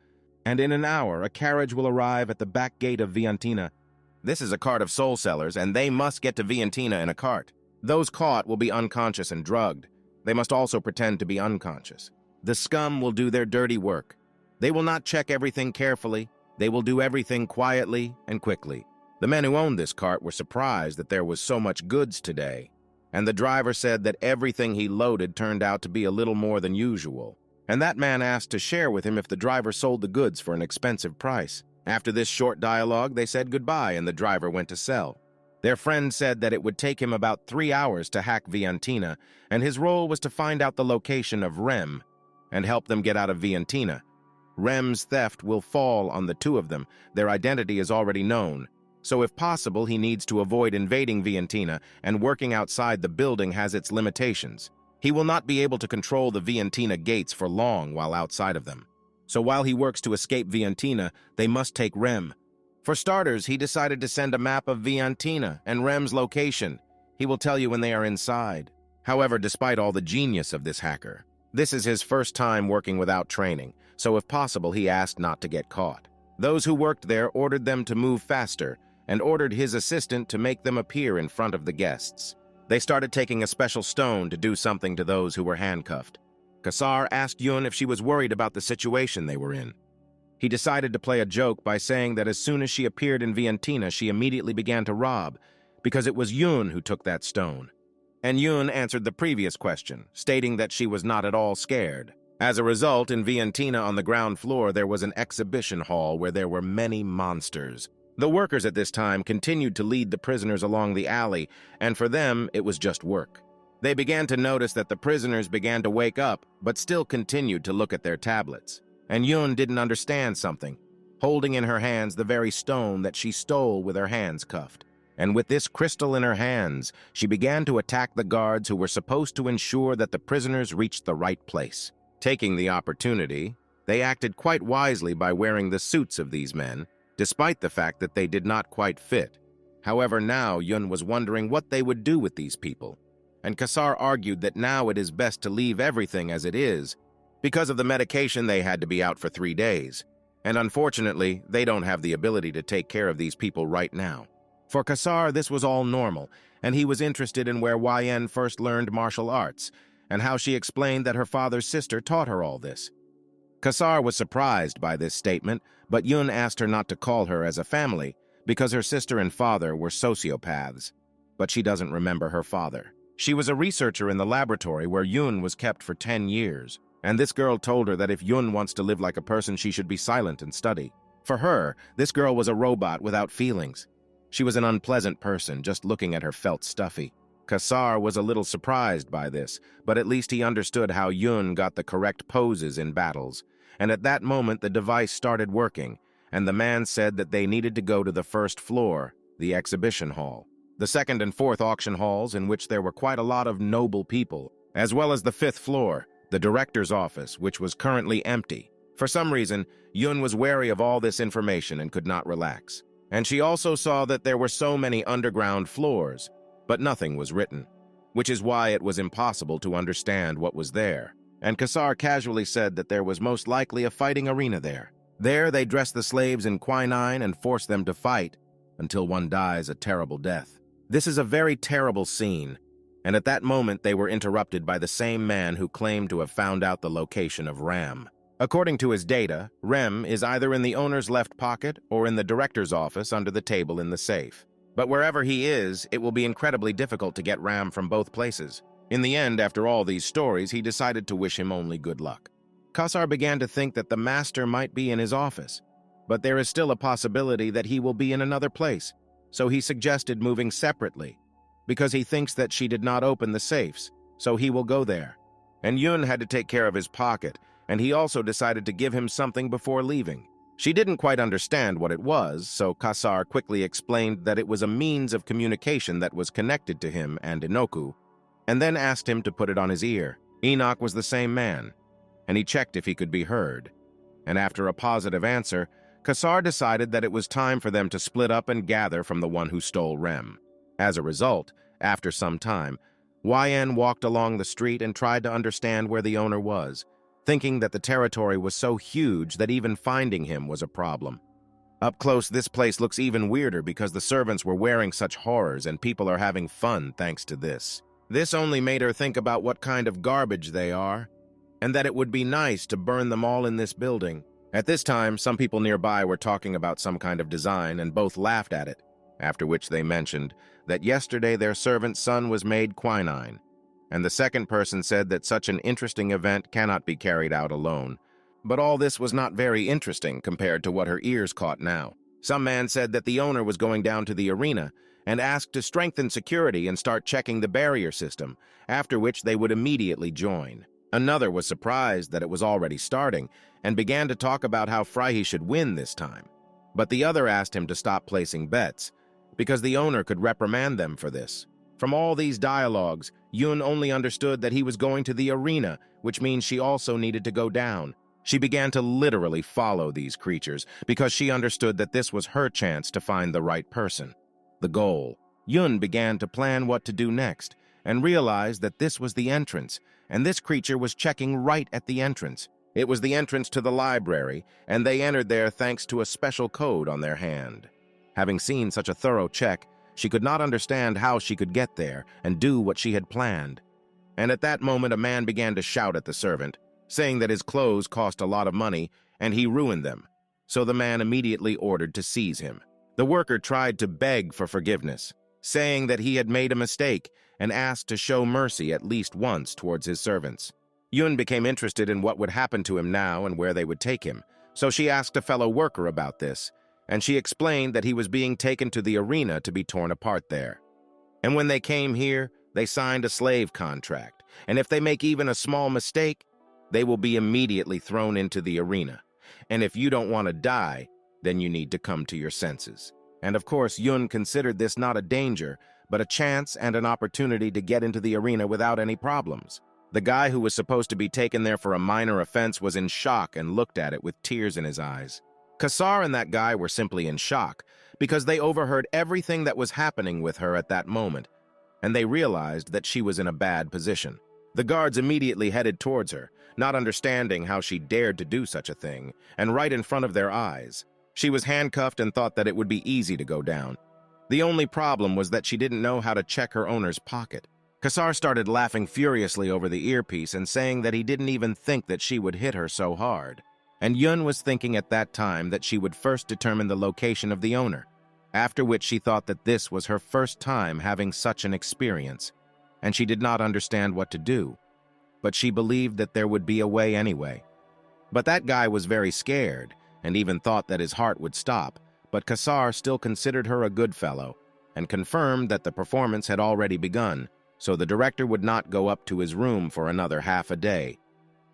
And in an hour, a carriage will arrive at the back gate of Viantina. This is a cart of soul sellers, and they must get to Viantina in a cart. Those caught will be unconscious and drugged. They must also pretend to be unconscious. The scum will do their dirty work. They will not check everything carefully. They will do everything quietly and quickly. The men who owned this cart were surprised that there was so much goods today, and the driver said that everything he loaded turned out to be a little more than usual. And that man asked to share with him if the driver sold the goods for an expensive price. After this short dialogue, they said goodbye and the driver went to sell. Their friend said that it would take him about 3 hours to hack Viantina, and his role was to find out the location of Rem and help them get out of Viantina. Rem's theft will fall on the two of them. Their identity is already known. So if possible, he needs to avoid invading Viantina, and working outside the building has its limitations. He will not be able to control the Viantina gates for long while outside of them. So while he works to escape Viantina, they must take Rem. For starters, he decided to send a map of Viantina and Rem's location. He will tell you when they are inside. However, despite all the genius of this hacker, this is his first time working without training, so if possible, he asked not to get caught. Those who worked there ordered them to move faster and ordered his assistant to make them appear in front of the guests. They started taking a special stone to do something to those who were handcuffed. Kassar asked Yun if she was worried about the situation they were in. He decided to play a joke by saying that as soon as she appeared in Viantina, she immediately began to rob, because it was Yun who took that stone. And Yun answered the previous question, stating that she was not at all scared. As a result, in Viantina on the ground floor, there was an exhibition hall where there were many monsters. The workers at this time continued to lead the prisoners along the alley, and for them, it was just work. They began to notice that the prisoners began to wake up, but still continued to look at their tablets. And Yun didn't understand something, holding in her hands the very stone that she stole with her hands cuffed. And with this crystal in her hands, she began to attack the guards who were supposed to ensure that the prisoners reached the right place. Taking the opportunity, they acted quite wisely by wearing the suits of these men, despite the fact that they did not quite fit. However, now Yun was wondering what they would do with these people, and Kassar argued that now it is best to leave everything as it is. Because of the medication, they had to be out for 3 days, and unfortunately, they don't have the ability to take care of these people right now. For Kassar, this was all normal, and he was interested in where YN first learned martial arts, and how she explained that her father's sister taught her all this. Kassar was surprised by this statement, but Yun asked her not to call her as a family, because her sister and father were sociopaths. But she doesn't remember her father. She was a researcher in the laboratory where Yun was kept for 10 years, and this girl told her that if Yun wants to live like a person, she should be silent and study. For her, this girl was a robot without feelings. She was an unpleasant person, just looking at her felt stuffy. Kassar was a little surprised by this, but at least he understood how Yun got the correct poses in battles. And at that moment, the device started working, and the man said that they needed to go to the first floor, the exhibition hall. The second and fourth auction halls, in which there were quite a lot of noble people, as well as the fifth floor, the director's office, which was currently empty. For some reason, Yun was wary of all this information and could not relax. And she also saw that there were so many underground floors, but nothing was written, which is why it was impossible to understand what was there. And Kassar casually said that there was most likely a fighting arena there. There they dress the slaves in quinine and force them to fight until one dies a terrible death. This is a very terrible scene, and at that moment they were interrupted by the same man who claimed to have found out the location of Rem. According to his data, Rem is either in the owner's left pocket or in the director's office under the table in the safe. But wherever he is, it will be incredibly difficult to get Ram from both places. In the end, after all these stories, he decided to wish him only good luck. Kassar began to think that the master might be in his office, but there is still a possibility that he will be in another place, so he suggested moving separately, because he thinks that she did not open the safes, so he will go there. And Yun had to take care of his pocket, and he also decided to give him something before leaving. She didn't quite understand what it was, so Kassar quickly explained that it was a means of communication that was connected to him and Inoku, and then asked him to put it on his ear. Enoch was the same man, and he checked if he could be heard. And after a positive answer, Kassar decided that it was time for them to split up and gather from the one who stole Rem. As a result, after some time, YN walked along the street and tried to understand where the owner was, thinking that the territory was so huge that even finding him was a problem. Up close, this place looks even weirder because the servants were wearing such horrors and people are having fun thanks to this. This only made her think about what kind of garbage they are, and that it would be nice to burn them all in this building. At this time, some people nearby were talking about some kind of design and both laughed at it, after which they mentioned that yesterday their servant's son was made quinine, and the second person said that such an interesting event cannot be carried out alone. But all this was not very interesting compared to what her ears caught now. Some man said that the owner was going down to the arena and asked to strengthen security and start checking the barrier system, after which they would immediately join. Another was surprised that it was already starting and began to talk about how Freihe should win this time. But the other asked him to stop placing bets, because the owner could reprimand them for this. From all these dialogues, Yun only understood that he was going to the arena, which means she also needed to go down. She began to literally follow these creatures because she understood that this was her chance to find the right person. The goal. Yun began to plan what to do next and realized that this was the entrance, and this creature was checking right at the entrance. It was the entrance to the library, and they entered there thanks to a special code on their hand. Having seen such a thorough check, she could not understand how she could get there and do what she had planned. And at that moment, a man began to shout at the servant, saying that his clothes cost a lot of money and he ruined them. So the man immediately ordered to seize him. The worker tried to beg for forgiveness, saying that he had made a mistake and asked to show mercy at least once towards his servants. Yun became interested in what would happen to him now and where they would take him, so she asked a fellow worker about this, and she explained that he was being taken to the arena to be torn apart there. And when they came here, They signed a slave contract, and if they make even a small mistake, they will be immediately thrown into the arena. And if you don't want to die, then you need to come to your senses. And of course, Yun considered this not a danger, but a chance and an opportunity to get into the arena without any problems. The guy who was supposed to be taken there for a minor offense was in shock and looked at it with tears in his eyes. Kassar and that guy were simply in shock because they overheard everything that was happening with her at that moment, and they realized that she was in a bad position. The guards immediately headed towards her, not understanding how she dared to do such a thing, and right in front of their eyes. She was handcuffed and thought that it would be easy to go down. The only problem was that she didn't know how to check her owner's pocket. Kassar started laughing furiously over the earpiece and saying that he didn't even think that she would hit her so hard. And Yun was thinking at that time that she would first determine the location of the owner, after which she thought that this was her first time having such an experience, and she did not understand what to do, but she believed that there would be a way anyway. But that guy was very scared, and even thought that his heart would stop, but Kassar still considered her a good fellow, and confirmed that the performance had already begun, so the director would not go up to his room for another half a day.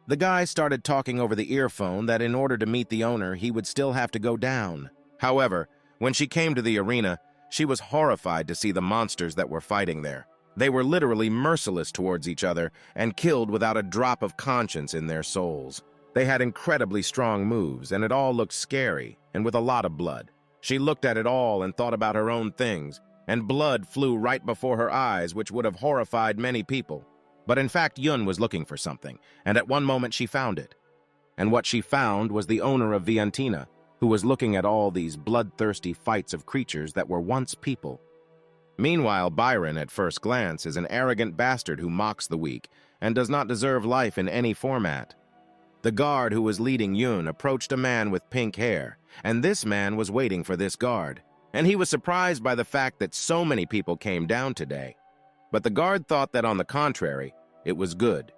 The guy started talking over the earphone that in order to meet the owner, he would still have to go down. However, when she came to the arena, she was horrified to see the monsters that were fighting there. They were literally merciless towards each other and killed without a drop of conscience in their souls. They had incredibly strong moves, and it all looked scary and with a lot of blood. She looked at it all and thought about her own things, and blood flew right before her eyes, which would have horrified many people. But in fact, Yun was looking for something, and at one moment she found it. And what she found was the owner of Viantina, who was looking at all these bloodthirsty fights of creatures that were once people. Meanwhile, Byron, at first glance, is an arrogant bastard who mocks the weak and does not deserve life in any format. The guard who was leading Yun approached a man with pink hair, and this man was waiting for this guard. And he was surprised by the fact that so many people came down today. But the guard thought that on the contrary, it was good,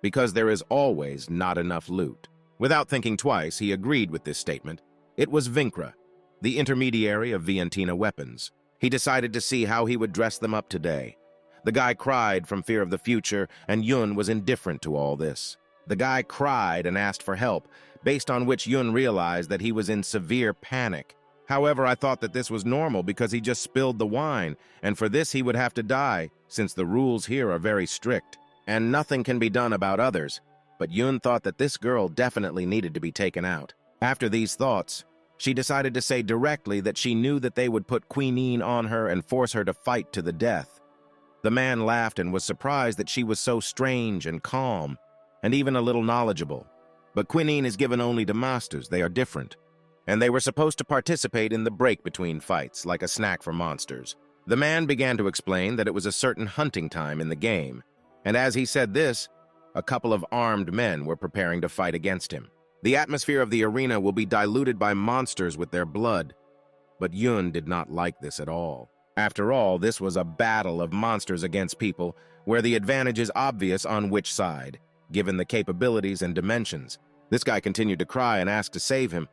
because there is always not enough loot. Without thinking twice, he agreed with this statement. It was Vinkra, the intermediary of Viantina weapons. He decided to see how he would dress them up today. The guy cried from fear of the future, and Yun was indifferent to all this. The guy cried and asked for help, based on which Yun realized that he was in severe panic. However, I thought that this was normal because he just spilled the wine, and for this he would have to die, since the rules here are very strict, and nothing can be done about others. But Yun thought that this girl definitely needed to be taken out. After these thoughts, she decided to say directly that she knew that they would put Quinine on her and force her to fight to the death. The man laughed and was surprised that she was so strange and calm, and even a little knowledgeable. But quinine is given only to masters. They are different. And they were supposed to participate in the break between fights, like a snack for monsters. The man began to explain that it was a certain hunting time in the game, and as he said this, a couple of armed men were preparing to fight against him. The atmosphere of the arena will be diluted by monsters with their blood, but Yun did not like this at all. After all, this was a battle of monsters against people, where the advantage is obvious on which side, given the capabilities and dimensions. This guy continued to cry and asked to save him,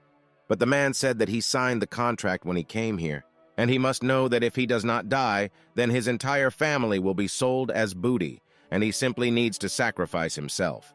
but the man said that he signed the contract when he came here, and he must know that if he does not die, then his entire family will be sold as booty, and he simply needs to sacrifice himself.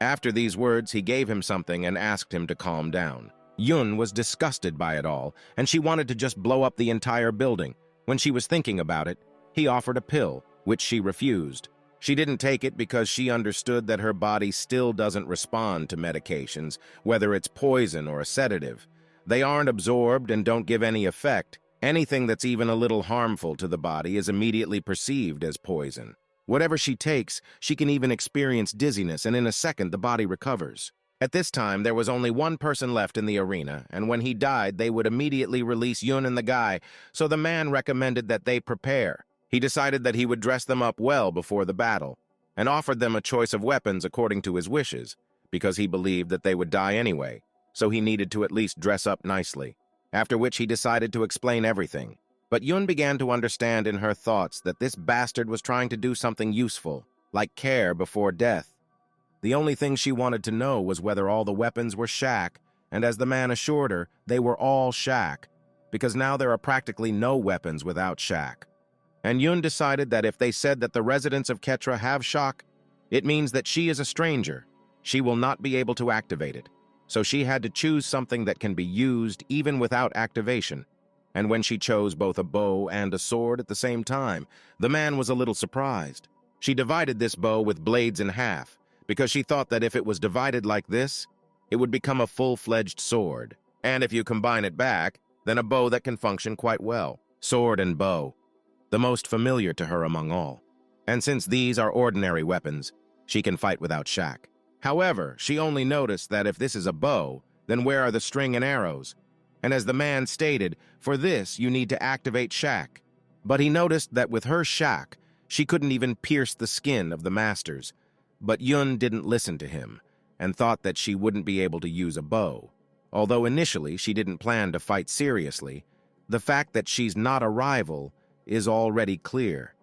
After these words, he gave him something and asked him to calm down. Yun was disgusted by it all, and she wanted to just blow up the entire building. When she was thinking about it, he offered a pill, which she refused. She didn't take it because she understood that her body still doesn't respond to medications, whether it's poison or a sedative. They aren't absorbed and don't give any effect. Anything that's even a little harmful to the body is immediately perceived as poison. Whatever she takes, she can even experience dizziness, and in a second the body recovers. At this time, there was only one person left in the arena, and when he died, they would immediately release Yun and the guy, so the man recommended that they prepare. He decided that he would dress them up well before the battle, and offered them a choice of weapons according to his wishes, because he believed that they would die anyway, so he needed to at least dress up nicely. After which he decided to explain everything. But Yun began to understand in her thoughts that this bastard was trying to do something useful, like care before death. The only thing she wanted to know was whether all the weapons were Shak, and as the man assured her, they were all Shak, because now there are practically no weapons without Shak. and Yun decided that if they said that the residents of Ketra have shock, it means that she is a stranger. She will not be able to activate it. So she had to choose something that can be used even without activation. And when she chose both a bow and a sword at the same time, the man was a little surprised. She divided this bow with blades in half, because she thought that if it was divided like this, it would become a full-fledged sword. And if you combine it back, then a bow that can function quite well. Sword and bow, the most familiar to her among all. And since these are ordinary weapons, she can fight without shack. However, she only noticed that if this is a bow, then where are the string and arrows? And as the man stated, for this you need to activate shack. But he noticed that with her shack, she couldn't even pierce the skin of the masters. But Yun didn't listen to him, and thought that she wouldn't be able to use a bow. Although initially she didn't plan to fight seriously, the fact that she's not a rival is already clear.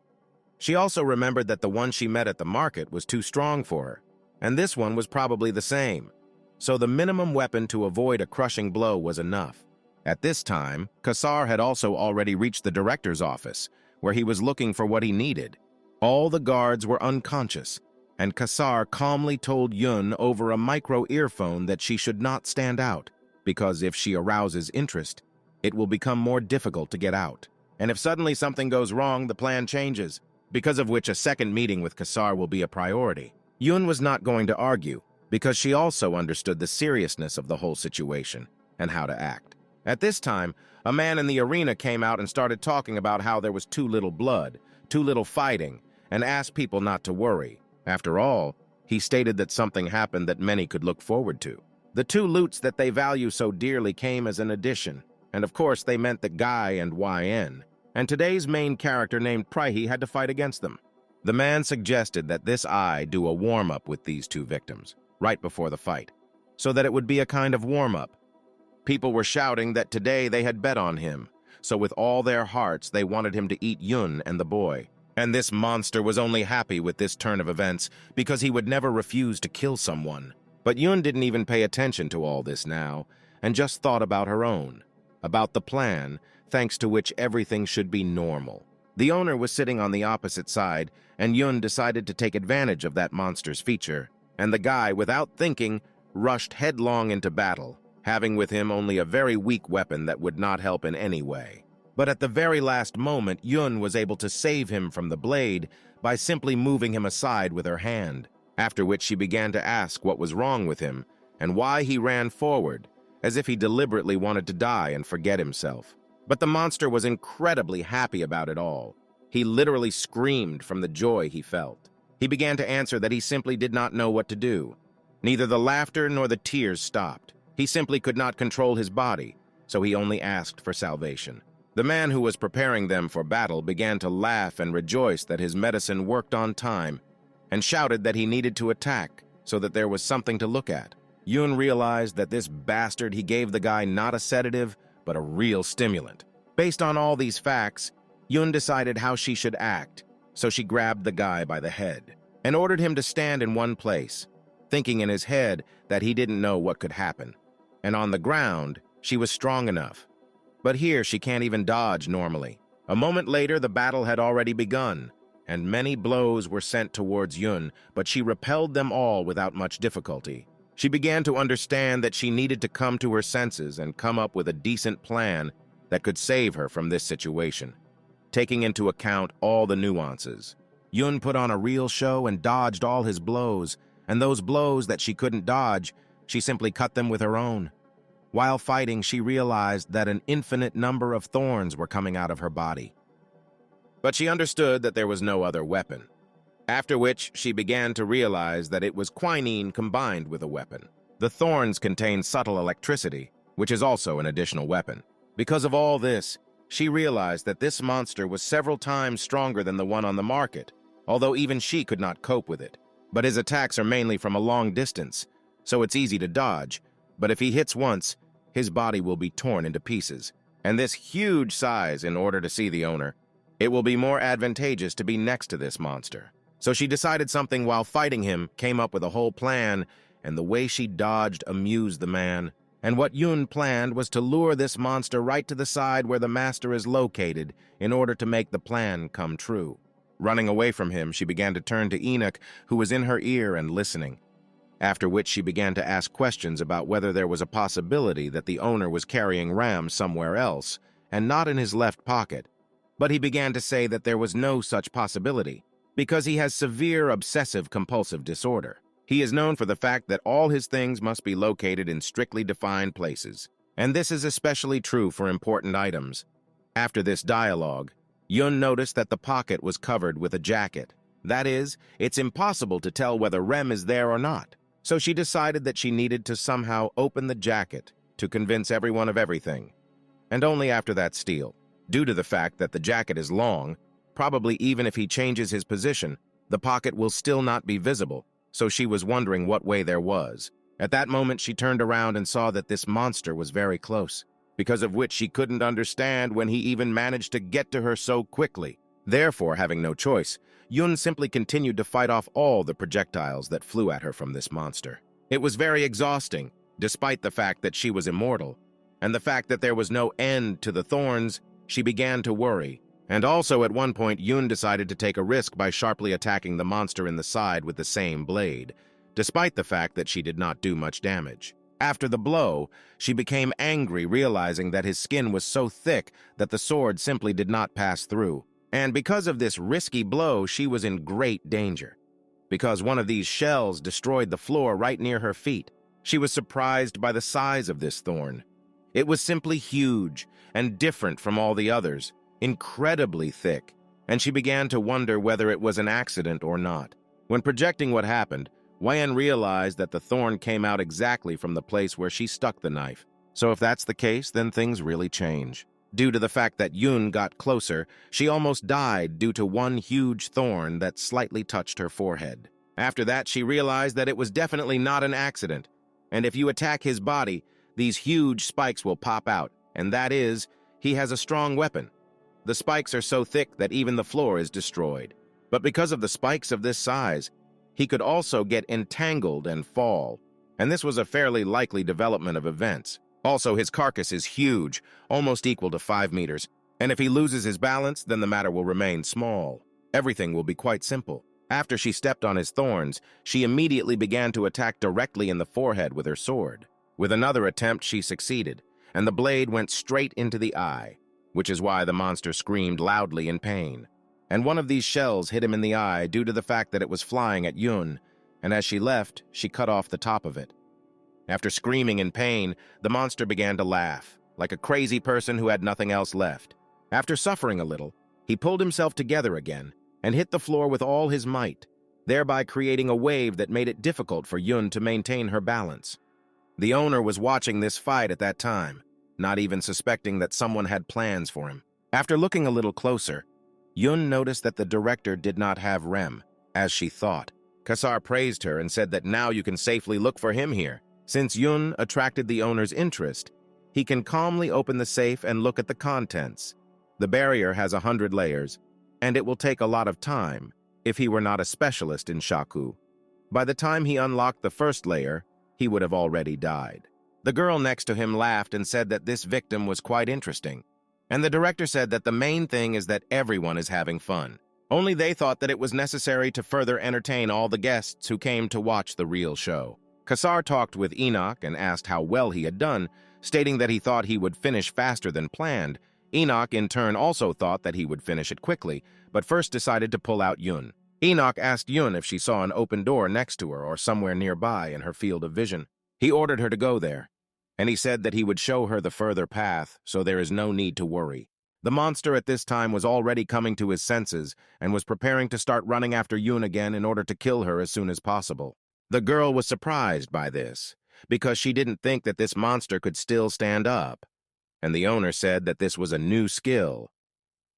She also remembered that the one she met at the market was too strong for her, and this one was probably the same. So the minimum weapon to avoid a crushing blow was enough. At this time, Kassar had also already reached the director's office, where he was looking for what he needed. All the guards were unconscious, and Kassar calmly told Yun over a micro-earphone that she should not stand out, because if she arouses interest, it will become more difficult to get out. And if suddenly something goes wrong, the plan changes, because of which a second meeting with Kassar will be a priority. Yun was not going to argue, because she also understood the seriousness of the whole situation and how to act. At this time, a man in the arena came out and started talking about how there was too little blood, too little fighting, and asked people not to worry. After all, he stated that something happened that many could look forward to. The two loots that they value so dearly came as an addition, and of course they meant the Guy and YN, and today's main character named Prihi had to fight against them. The man suggested that this eye do a warm-up with these two victims, right before the fight, so that it would be a kind of warm-up. People were shouting that today they had bet on him, so with all their hearts they wanted him to eat Yun and the boy. And this monster was only happy with this turn of events because he would never refuse to kill someone. But Yun didn't even pay attention to all this now, and just thought about her own, about the plan, thanks to which everything should be normal. The owner was sitting on the opposite side, and Yun decided to take advantage of that monster's feature, and the guy, without thinking, rushed headlong into battle, having with him only a very weak weapon that would not help in any way. But at the very last moment, Yun was able to save him from the blade by simply moving him aside with her hand, after which she began to ask what was wrong with him and why he ran forward, as if he deliberately wanted to die and forget himself. But the monster was incredibly happy about it all. He literally screamed from the joy he felt. He began to answer that he simply did not know what to do. Neither the laughter nor the tears stopped. He simply could not control his body, so he only asked for salvation. The man who was preparing them for battle began to laugh and rejoice that his medicine worked on time, and shouted that he needed to attack so that there was something to look at. Yun realized that this bastard he gave the guy not a sedative, but a real stimulant. Based on all these facts, Yun decided how she should act, so she grabbed the guy by the head and ordered him to stand in one place, thinking in his head that he didn't know what could happen. And on the ground, she was strong enough. But here she can't even dodge normally. A moment later, the battle had already begun, and many blows were sent towards Yun, but she repelled them all without much difficulty. She began to understand that she needed to come to her senses and come up with a decent plan that could save her from this situation, taking into account all the nuances. Yun put on a real show and dodged all his blows, and those blows that she couldn't dodge, she simply cut them with her own. While fighting, she realized that an infinite number of thorns were coming out of her body. But she understood that there was no other weapon, after which she began to realize that it was quinine combined with a weapon. The thorns contain subtle electricity, which is also an additional weapon. Because of all this, she realized that this monster was several times stronger than the one on the market, although even she could not cope with it. But his attacks are mainly from a long distance, so it's easy to dodge, but if he hits once, his body will be torn into pieces. And this huge size, in order to see the owner, it will be more advantageous to be next to this monster. So she decided something while fighting him, came up with a whole plan, and the way she dodged amused the man. And what Yun planned was to lure this monster right to the side where the master is located in order to make the plan come true. Running away from him, she began to turn to Enoch, who was in her ear and listening, after which she began to ask questions about whether there was a possibility that the owner was carrying Ram somewhere else and not in his left pocket. But he began to say that there was no such possibility because he has severe obsessive-compulsive disorder. He is known for the fact that all his things must be located in strictly defined places, and this is especially true for important items. After this dialogue, Yun noticed that the pocket was covered with a jacket. That is, it's impossible to tell whether Rem is there or not. So she decided that she needed to somehow open the jacket to convince everyone of everything. And only after that steal. Due to the fact that the jacket is long, probably even if he changes his position, the pocket will still not be visible, so she was wondering what way there was. At that moment, she turned around and saw that this monster was very close, because of which she couldn't understand when he even managed to get to her so quickly. Therefore, having no choice, Yun simply continued to fight off all the projectiles that flew at her from this monster. It was very exhausting, despite the fact that she was immortal, and the fact that there was no end to the thorns. She began to worry. And also at one point, Yun decided to take a risk by sharply attacking the monster in the side with the same blade, despite the fact that she did not do much damage. After the blow, she became angry, realizing that his skin was so thick that the sword simply did not pass through. And because of this risky blow, she was in great danger, because one of these shells destroyed the floor right near her feet. She was surprised by the size of this thorn. It was simply huge and different from all the others, incredibly thick, and she began to wonder whether it was an accident or not. When projecting what happened, Wan realized that the thorn came out exactly from the place where she stuck the knife. So if that's the case, then things really change. Due to the fact that Yun got closer, she almost died due to one huge thorn that slightly touched her forehead. After that, she realized that it was definitely not an accident, and if you attack his body, these huge spikes will pop out, and that is, he has a strong weapon. The spikes are so thick that even the floor is destroyed. But because of the spikes of this size, he could also get entangled and fall, and this was a fairly likely development of events. Also, his carcass is huge, almost equal to 5 meters, and if he loses his balance, then the matter will remain small. Everything will be quite simple. After she stepped on his thorns, she immediately began to attack directly in the forehead with her sword. With another attempt, she succeeded, and the blade went straight into the eye, which is why the monster screamed loudly in pain. And one of these shells hit him in the eye due to the fact that it was flying at Yun, and as she left, she cut off the top of it. After screaming in pain, the monster began to laugh, like a crazy person who had nothing else left. After suffering a little, he pulled himself together again and hit the floor with all his might, thereby creating a wave that made it difficult for Yun to maintain her balance. The owner was watching this fight at that time, not even suspecting that someone had plans for him. After looking a little closer, Yun noticed that the director did not have Rem, as she thought. Kassar praised her and said that now you can safely look for him here. Since Yun attracted the owner's interest, he can calmly open the safe and look at the contents. The barrier has 100 layers, and it will take a lot of time if he were not a specialist in shaku. By the time he unlocked the first layer, he would have already died. The girl next to him laughed and said that this victim was quite interesting. And the director said that the main thing is that everyone is having fun. Only they thought that it was necessary to further entertain all the guests who came to watch the real show. Kassar talked with Enoch and asked how well he had done, stating that he thought he would finish faster than planned. Enoch in turn also thought that he would finish it quickly, but first decided to pull out Yun. Enoch asked Yun if she saw an open door next to her or somewhere nearby in her field of vision. He ordered her to go there, and he said that he would show her the further path, so there is no need to worry. The monster at this time was already coming to his senses and was preparing to start running after Yun again in order to kill her as soon as possible. The girl was surprised by this, because she didn't think that this monster could still stand up, and the owner said that this was a new skill.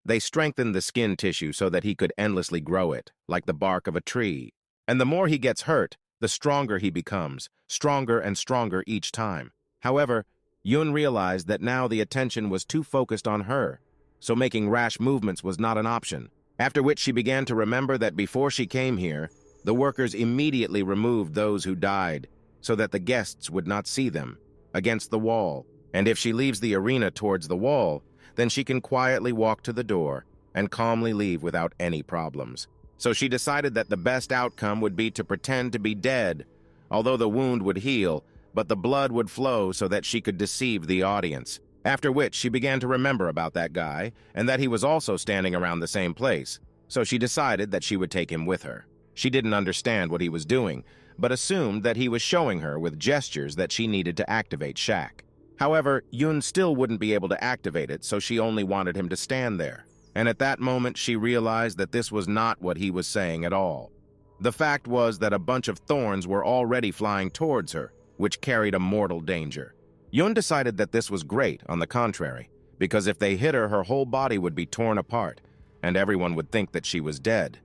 They strengthened the skin tissue so that he could endlessly grow it, like the bark of a tree. And the more he gets hurt, the stronger he becomes, stronger and stronger each time. However, Yun realized that now the attention was too focused on her, so making rash movements was not an option. After which she began to remember that before she came here, the workers immediately removed those who died, so that the guests would not see them. against the wall, and if she leaves the arena towards the wall, then she can quietly walk to the door and calmly leave without any problems. So she decided that the best outcome would be to pretend to be dead, although the wound would heal, but the blood would flow so that she could deceive the audience. After which she began to remember about that guy and that he was also standing around the same place, so she decided that she would take him with her. She didn't understand what he was doing, but assumed that he was showing her with gestures that she needed to activate Shaq. However, Yun still wouldn't be able to activate it, so she only wanted him to stand there. And at that moment, she realized that this was not what he was saying at all. The fact was that a bunch of thorns were already flying towards her, which carried a mortal danger. Yun decided that this was great, on the contrary, because if they hit her, her whole body would be torn apart, and everyone would think that she was dead.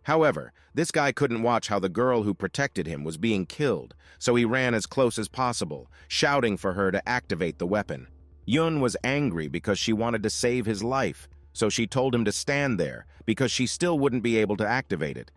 However, this guy couldn't watch how the girl who protected him was being killed, so he ran as close as possible, shouting for her to activate the weapon. Yun was angry because she wanted to save his life, so she told him to stand there because she still wouldn't be able to activate it.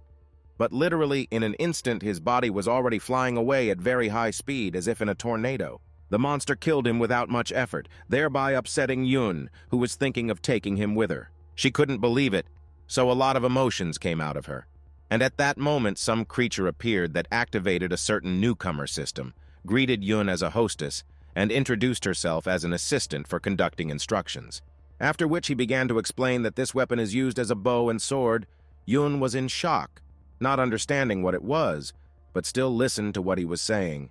But literally, in an instant, his body was already flying away at very high speed as if in a tornado. The monster killed him without much effort, thereby upsetting Yun, who was thinking of taking him with her. She couldn't believe it, so a lot of emotions came out of her. And at that moment, some creature appeared that activated a certain newcomer system, greeted Yun as a hostess, and introduced herself as an assistant for conducting instructions. After which he began to explain that this weapon is used as a bow and sword. Yun was in shock, not understanding what it was, but still listened to what he was saying.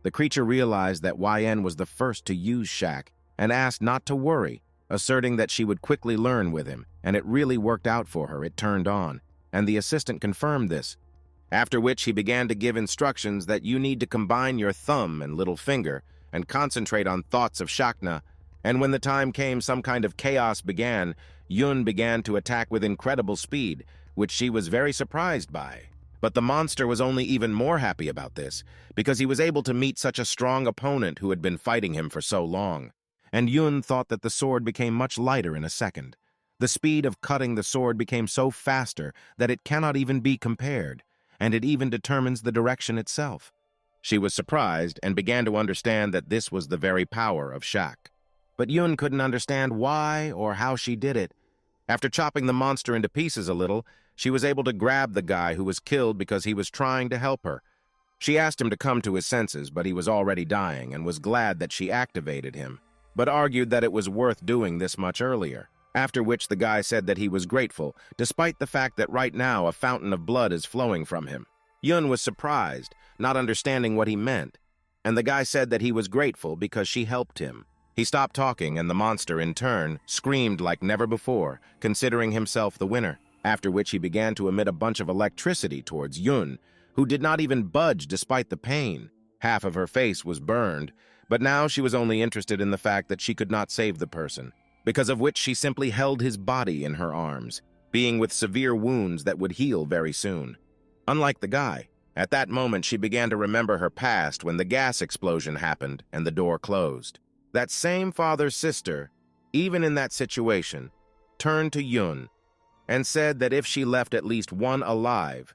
The creature realized that YN was the first to use Shaq and asked not to worry, asserting that she would quickly learn with him, and it really worked out for her. It turned on, and the assistant confirmed this. After which he began to give instructions that you need to combine your thumb and little finger and concentrate on thoughts of Shakna, and when the time came, some kind of chaos began. Yun began to attack with incredible speed, which she was very surprised by. But the monster was only even more happy about this, because he was able to meet such a strong opponent who had been fighting him for so long. And Yun thought that the sword became much lighter in a second. The speed of cutting the sword became so faster that it cannot even be compared, and it even determines the direction itself. She was surprised and began to understand that this was the very power of Shaq. But Yun couldn't understand why or how she did it. After chopping the monster into pieces a little, she was able to grab the guy who was killed because he was trying to help her. She asked him to come to his senses, but he was already dying and was glad that she activated him, but argued that it was worth doing this much earlier. After which the guy said that he was grateful, despite the fact that right now a fountain of blood is flowing from him. Yun was surprised, not understanding what he meant, and the guy said that he was grateful because she helped him. He stopped talking, and the monster, in turn, screamed like never before, considering himself the winner, after which he began to emit a bunch of electricity towards Yun, who did not even budge despite the pain. Half of her face was burned, but now she was only interested in the fact that she could not save the person, because of which she simply held his body in her arms, being with severe wounds that would heal very soon. Unlike the guy, at that moment she began to remember her past when the gas explosion happened and the door closed. That same father's sister, even in that situation, turned to Yun and said that if she left at least one alive,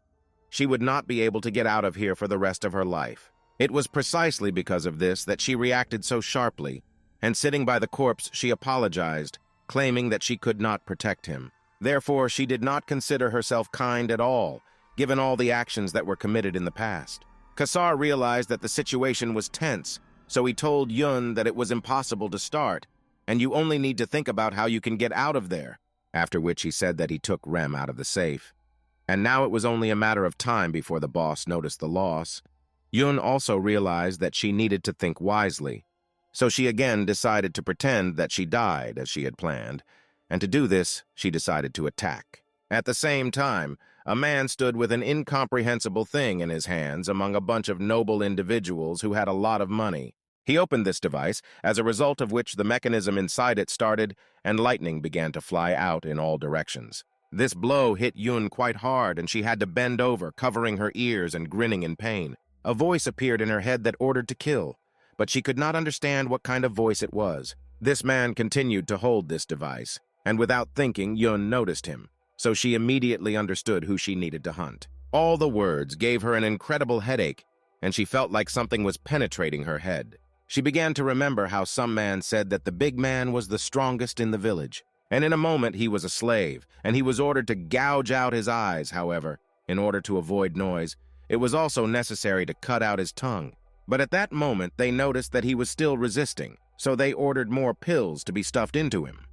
she would not be able to get out of here for the rest of her life. It was precisely because of this that she reacted so sharply, and sitting by the corpse, she apologized, claiming that she could not protect him. Therefore, she did not consider herself kind at all, given all the actions that were committed in the past. Kassar realized that the situation was tense, so he told Yun that it was impossible to start, and you only need to think about how you can get out of there, after which he said that he took Rem out of the safe. And now it was only a matter of time before the boss noticed the loss. Yun also realized that she needed to think wisely, so she again decided to pretend that she died as she had planned, and to do this, she decided to attack. At the same time, a man stood with an incomprehensible thing in his hands among a bunch of noble individuals who had a lot of money. He opened this device, as a result of which the mechanism inside it started, and lightning began to fly out in all directions. This blow hit Yun quite hard, and she had to bend over, covering her ears and grinning in pain. A voice appeared in her head that ordered to kill, but she could not understand what kind of voice it was. This man continued to hold this device, and without thinking, Yun noticed him, so she immediately understood who she needed to hunt. All the words gave her an incredible headache, and she felt like something was penetrating her head. She began to remember how some man said that the big man was the strongest in the village, and in a moment he was a slave, and he was ordered to gouge out his eyes. However, in order to avoid noise, it was also necessary to cut out his tongue. But at that moment they noticed that he was still resisting, so they ordered more pills to be stuffed into him.